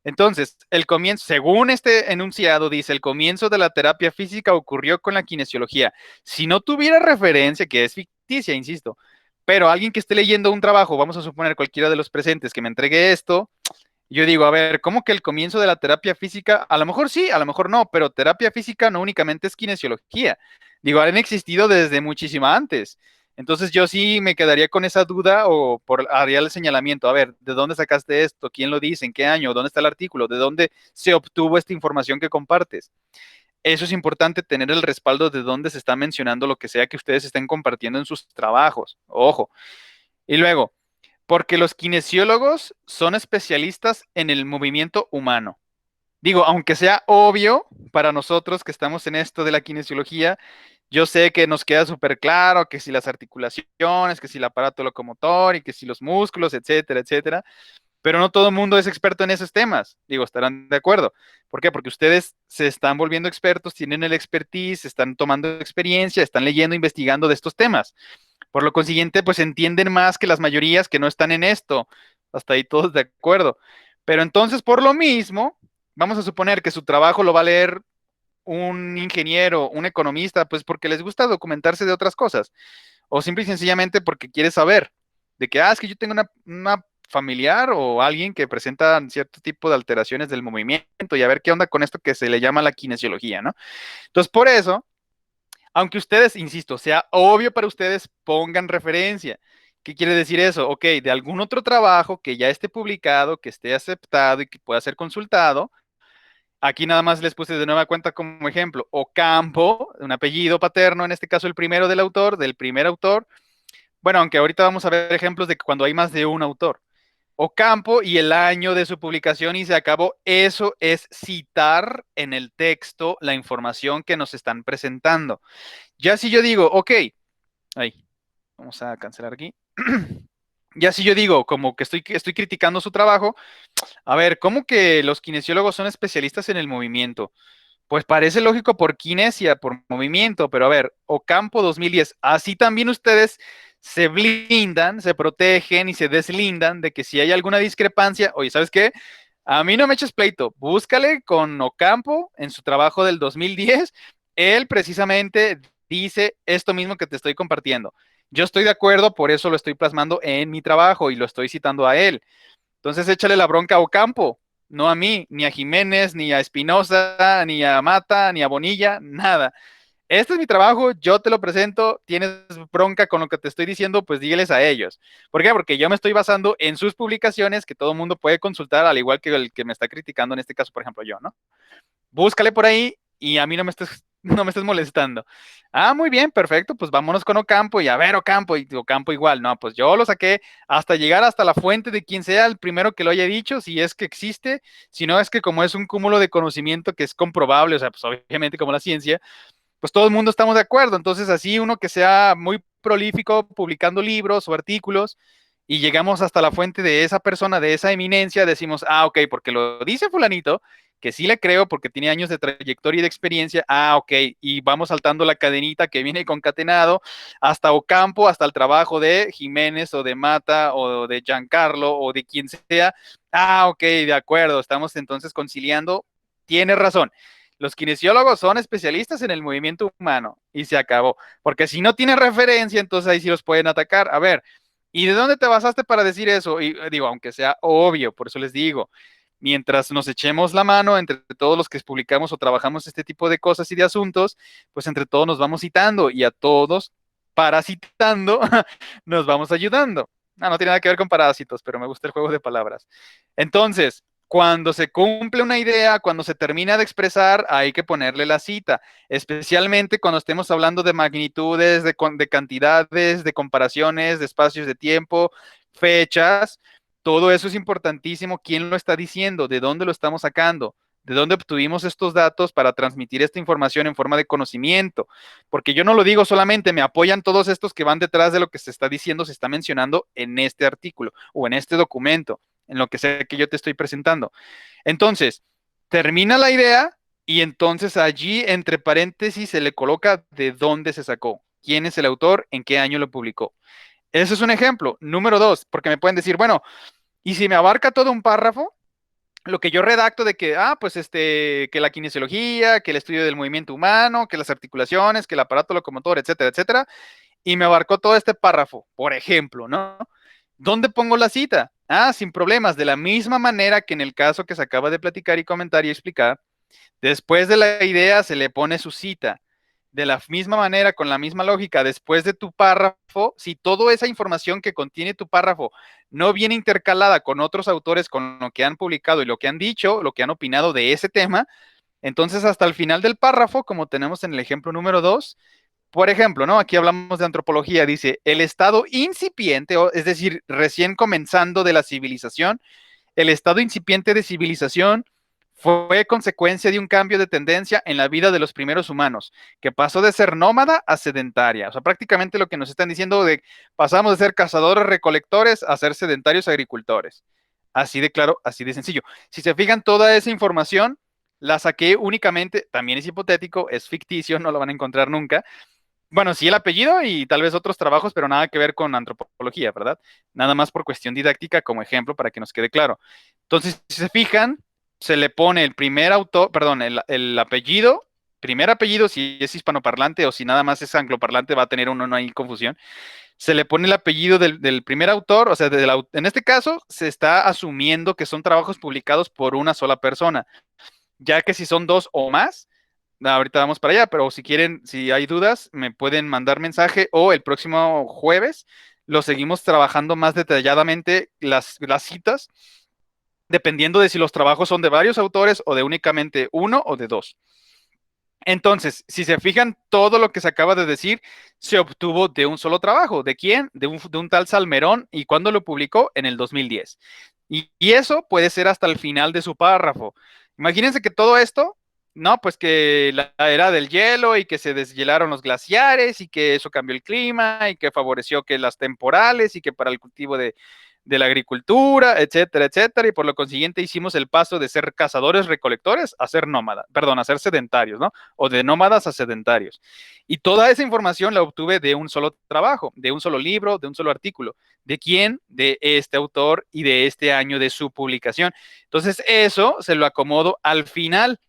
Entonces, el comienzo, según este enunciado, dice, el comienzo de la terapia física ocurrió con la kinesiología. Si no tuviera referencia, que es ficticia, insisto, pero alguien que esté leyendo un trabajo, vamos a suponer cualquiera de los presentes que me entregue esto, yo digo, a ver, ¿cómo que el comienzo de la terapia física? A lo mejor sí, a lo mejor no, pero terapia física no únicamente es kinesiología. Digo, han existido desde muchísimo antes. Entonces yo sí me quedaría con esa duda o haría el señalamiento. A ver, ¿de dónde sacaste esto? ¿Quién lo dice? ¿En qué año? ¿Dónde está el artículo? ¿De dónde se obtuvo esta información que compartes? Eso es importante, tener el respaldo de dónde se está mencionando lo que sea que ustedes estén compartiendo en sus trabajos. Ojo. Y luego, porque los kinesiólogos son especialistas en el movimiento humano. Digo, aunque sea obvio para nosotros que estamos en esto de la kinesiología, yo sé que nos queda súper claro que si las articulaciones, que si el aparato locomotor y que si los músculos, etcétera, etcétera, pero no todo el mundo es experto en esos temas. Digo, estarán de acuerdo. ¿Por qué? Porque ustedes se están volviendo expertos, tienen el expertise, están tomando experiencia, están leyendo, investigando de estos temas. Por lo consiguiente, pues entienden más que las mayorías que no están en esto. Hasta ahí todos de acuerdo. Pero entonces, por lo mismo, vamos a suponer que su trabajo lo va a leer un ingeniero, un economista, pues porque les gusta documentarse de otras cosas. O simple y sencillamente porque quiere saber de que, es que yo tengo una familiar o alguien que presenta cierto tipo de alteraciones del movimiento y a ver qué onda con esto que se le llama la kinesiología, ¿no? Entonces, por eso aunque ustedes, insisto, sea obvio para ustedes, pongan referencia. ¿Qué quiere decir eso? Ok, de algún otro trabajo que ya esté publicado, que esté aceptado y que pueda ser consultado. Aquí nada más les puse de nueva cuenta como ejemplo. Ocampo, un apellido paterno, en este caso el primero del autor, del primer autor. Bueno, aunque ahorita vamos a ver ejemplos de cuando hay más de un autor. Ocampo y el año de su publicación y se acabó. Eso es citar en el texto la información que nos están presentando. Ya si yo digo, ok, ahí, vamos a cancelar aquí. Ya si yo digo, como que estoy criticando su trabajo, a ver, ¿cómo que los kinesiólogos son especialistas en el movimiento? Pues parece lógico por kinesia, por movimiento, pero a ver, Ocampo 2010, así también ustedes se blindan, se protegen y se deslindan de que si hay alguna discrepancia, oye, ¿sabes qué? A mí no me eches pleito, búscale con Ocampo en su trabajo del 2010, él precisamente dice esto mismo que te estoy compartiendo. Yo estoy de acuerdo, por eso lo estoy plasmando en mi trabajo y lo estoy citando a él. Entonces échale la bronca a Ocampo, no a mí, ni a Jiménez, ni a Espinosa, ni a Mata, ni a Bonilla, nada. Este es mi trabajo, yo te lo presento, tienes bronca con lo que te estoy diciendo, pues dígeles a ellos. ¿Por qué? Porque yo me estoy basando en sus publicaciones que todo el mundo puede consultar, al igual que el que me está criticando en este caso, por ejemplo, yo, ¿no? Búscale por ahí y a mí no me estés, no me estés molestando. Muy bien, perfecto, pues vámonos con Ocampo y a ver Ocampo y Ocampo igual, no, pues yo lo saqué hasta llegar hasta la fuente de quien sea el primero que lo haya dicho, si es que existe, si no es que como es un cúmulo de conocimiento que es comprobable, o sea, pues obviamente como la ciencia, pues todo el mundo estamos de acuerdo. Entonces, así uno que sea muy prolífico publicando libros o artículos y llegamos hasta la fuente de esa persona, de esa eminencia, decimos, ok, porque lo dice fulanito, que sí le creo porque tiene años de trayectoria y de experiencia, ok, y vamos saltando la cadenita que viene concatenado hasta Ocampo, hasta el trabajo de Jiménez o de Mata o de Giancarlo o de quien sea, ok, de acuerdo, estamos entonces conciliando, tiene razón. Los kinesiólogos son especialistas en el movimiento humano y se acabó. Porque si no tienen referencia, entonces ahí sí los pueden atacar. A ver, ¿y de dónde te basaste para decir eso? Y digo, aunque sea obvio, por eso les digo, mientras nos echemos la mano entre todos los que publicamos o trabajamos este tipo de cosas y de asuntos, pues entre todos nos vamos citando y a todos parasitando nos vamos ayudando. No tiene nada que ver con parásitos, pero me gusta el juego de palabras. Entonces, cuando se cumple una idea, cuando se termina de expresar, hay que ponerle la cita, especialmente cuando estemos hablando de magnitudes, de cantidades, de comparaciones, de espacios de tiempo, fechas. Todo eso es importantísimo. ¿Quién lo está diciendo? ¿De dónde lo estamos sacando? ¿De dónde obtuvimos estos datos para transmitir esta información en forma de conocimiento? Porque yo no lo digo solamente, me apoyan todos estos que van detrás de lo que se está diciendo, se está mencionando en este artículo o en este documento, en lo que sea que yo te estoy presentando. Entonces, termina la idea y entonces allí entre paréntesis se le coloca de dónde se sacó, quién es el autor, en qué año lo publicó. Ese es un ejemplo. Número dos, porque me pueden decir, bueno, ¿y si me abarca todo un párrafo? Lo que yo redacto de que, pues que la kinesiología, que el estudio del movimiento humano, que las articulaciones, que el aparato locomotor, etcétera, etcétera, y me abarcó todo este párrafo, por ejemplo, ¿no? ¿Dónde pongo la cita? Sin problemas, de la misma manera que en el caso que se acaba de platicar y comentar y explicar, después de la idea se le pone su cita. De la misma manera, con la misma lógica, después de tu párrafo, si toda esa información que contiene tu párrafo no viene intercalada con otros autores, con lo que han publicado y lo que han dicho, lo que han opinado de ese tema, entonces hasta el final del párrafo, como tenemos en el ejemplo número 2, por ejemplo, ¿no? Aquí hablamos de antropología, dice, el estado incipiente, es decir, recién comenzando de la civilización, el estado incipiente de civilización fue consecuencia de un cambio de tendencia en la vida de los primeros humanos, que pasó de ser nómada a sedentaria. O sea, prácticamente lo que nos están diciendo de pasamos de ser cazadores recolectores a ser sedentarios agricultores. Así de claro, así de sencillo. Si se fijan, toda esa información la saqué únicamente, también es hipotético, es ficticio, no lo van a encontrar nunca. Bueno, sí el apellido y tal vez otros trabajos, pero nada que ver con antropología, ¿verdad? Nada más por cuestión didáctica como ejemplo para que nos quede claro. Entonces, si se fijan, se le pone el primer autor, perdón, el apellido, primer apellido si es hispanoparlante o si nada más es angloparlante va a tener uno, no hay confusión. Se le pone el apellido del primer autor, o sea, en este caso se está asumiendo que son trabajos publicados por una sola persona, ya que si son dos o más, ahorita vamos para allá, pero si quieren, si hay dudas, me pueden mandar mensaje o el próximo jueves lo seguimos trabajando más detalladamente las citas, dependiendo de si los trabajos son de varios autores o de únicamente uno o de dos. Entonces, si se fijan, todo lo que se acaba de decir se obtuvo de un solo trabajo. ¿De quién? De un tal Salmerón. ¿Y cuándo lo publicó? En el 2010. Y eso puede ser hasta el final de su párrafo. Imagínense que todo esto, no, pues que la era del hielo y que se deshielaron los glaciares y que eso cambió el clima y que favoreció que las temporales y que para el cultivo de la agricultura, etcétera, etcétera, y por lo consiguiente hicimos el paso de ser cazadores recolectores a ser nómadas, perdón, a ser sedentarios, ¿no? O de nómadas a sedentarios. Y toda esa información la obtuve de un solo trabajo, de un solo libro, de un solo artículo. ¿De quién? De este autor y de este año de su publicación. Entonces, eso se lo acomodo al final.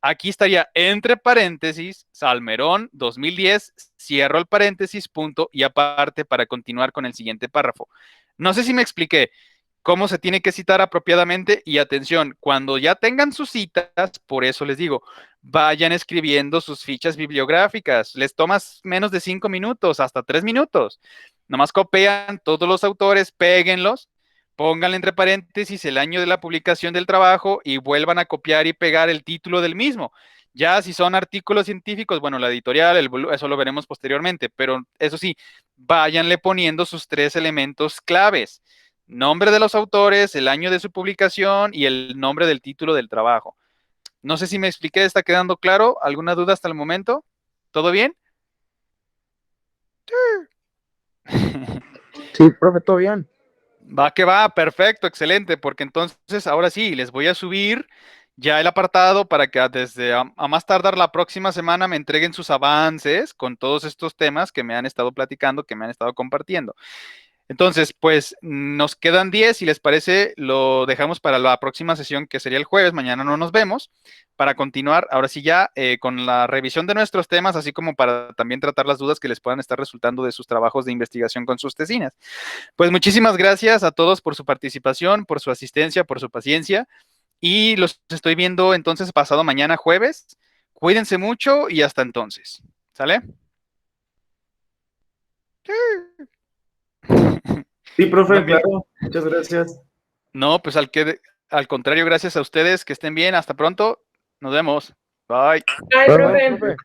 Aquí estaría entre paréntesis, Salmerón 2010, cierro el paréntesis, punto, y aparte para continuar con el siguiente párrafo. No sé si me expliqué cómo se tiene que citar apropiadamente y atención, cuando ya tengan sus citas, por eso les digo, vayan escribiendo sus fichas bibliográficas. Les tomas menos de 5 minutos, hasta 3 minutos. Nomás copian todos los autores, péguenlos, pónganle entre paréntesis el año de la publicación del trabajo y vuelvan a copiar y pegar el título del mismo. Ya si son artículos científicos, bueno, la editorial, eso lo veremos posteriormente, pero eso sí, váyanle poniendo sus 3 elementos claves: nombre de los autores, el año de su publicación y el nombre del título del trabajo. No sé si me expliqué, ¿está quedando claro? ¿Alguna duda hasta el momento? ¿Todo bien? Sí, profe, todo bien. Va que va, perfecto, excelente, porque entonces ahora sí, les voy a subir ya el apartado para que desde a más tardar la próxima semana me entreguen sus avances con todos estos temas que me han estado platicando, que me han estado compartiendo. Entonces, pues nos quedan 10, si les parece, lo dejamos para la próxima sesión que sería el jueves, mañana no nos vemos, para continuar ahora sí ya con la revisión de nuestros temas, así como para también tratar las dudas que les puedan estar resultando de sus trabajos de investigación con sus tesinas. Pues muchísimas gracias a todos por su participación, por su asistencia, por su paciencia, y los estoy viendo entonces pasado mañana jueves. Cuídense mucho y hasta entonces. ¿Sale? Sí, profe, Buen día. claro. Muchas gracias. No, pues al contrario, gracias a ustedes, que estén bien, hasta pronto, nos vemos. Bye. Ay, Bye, profe. profe.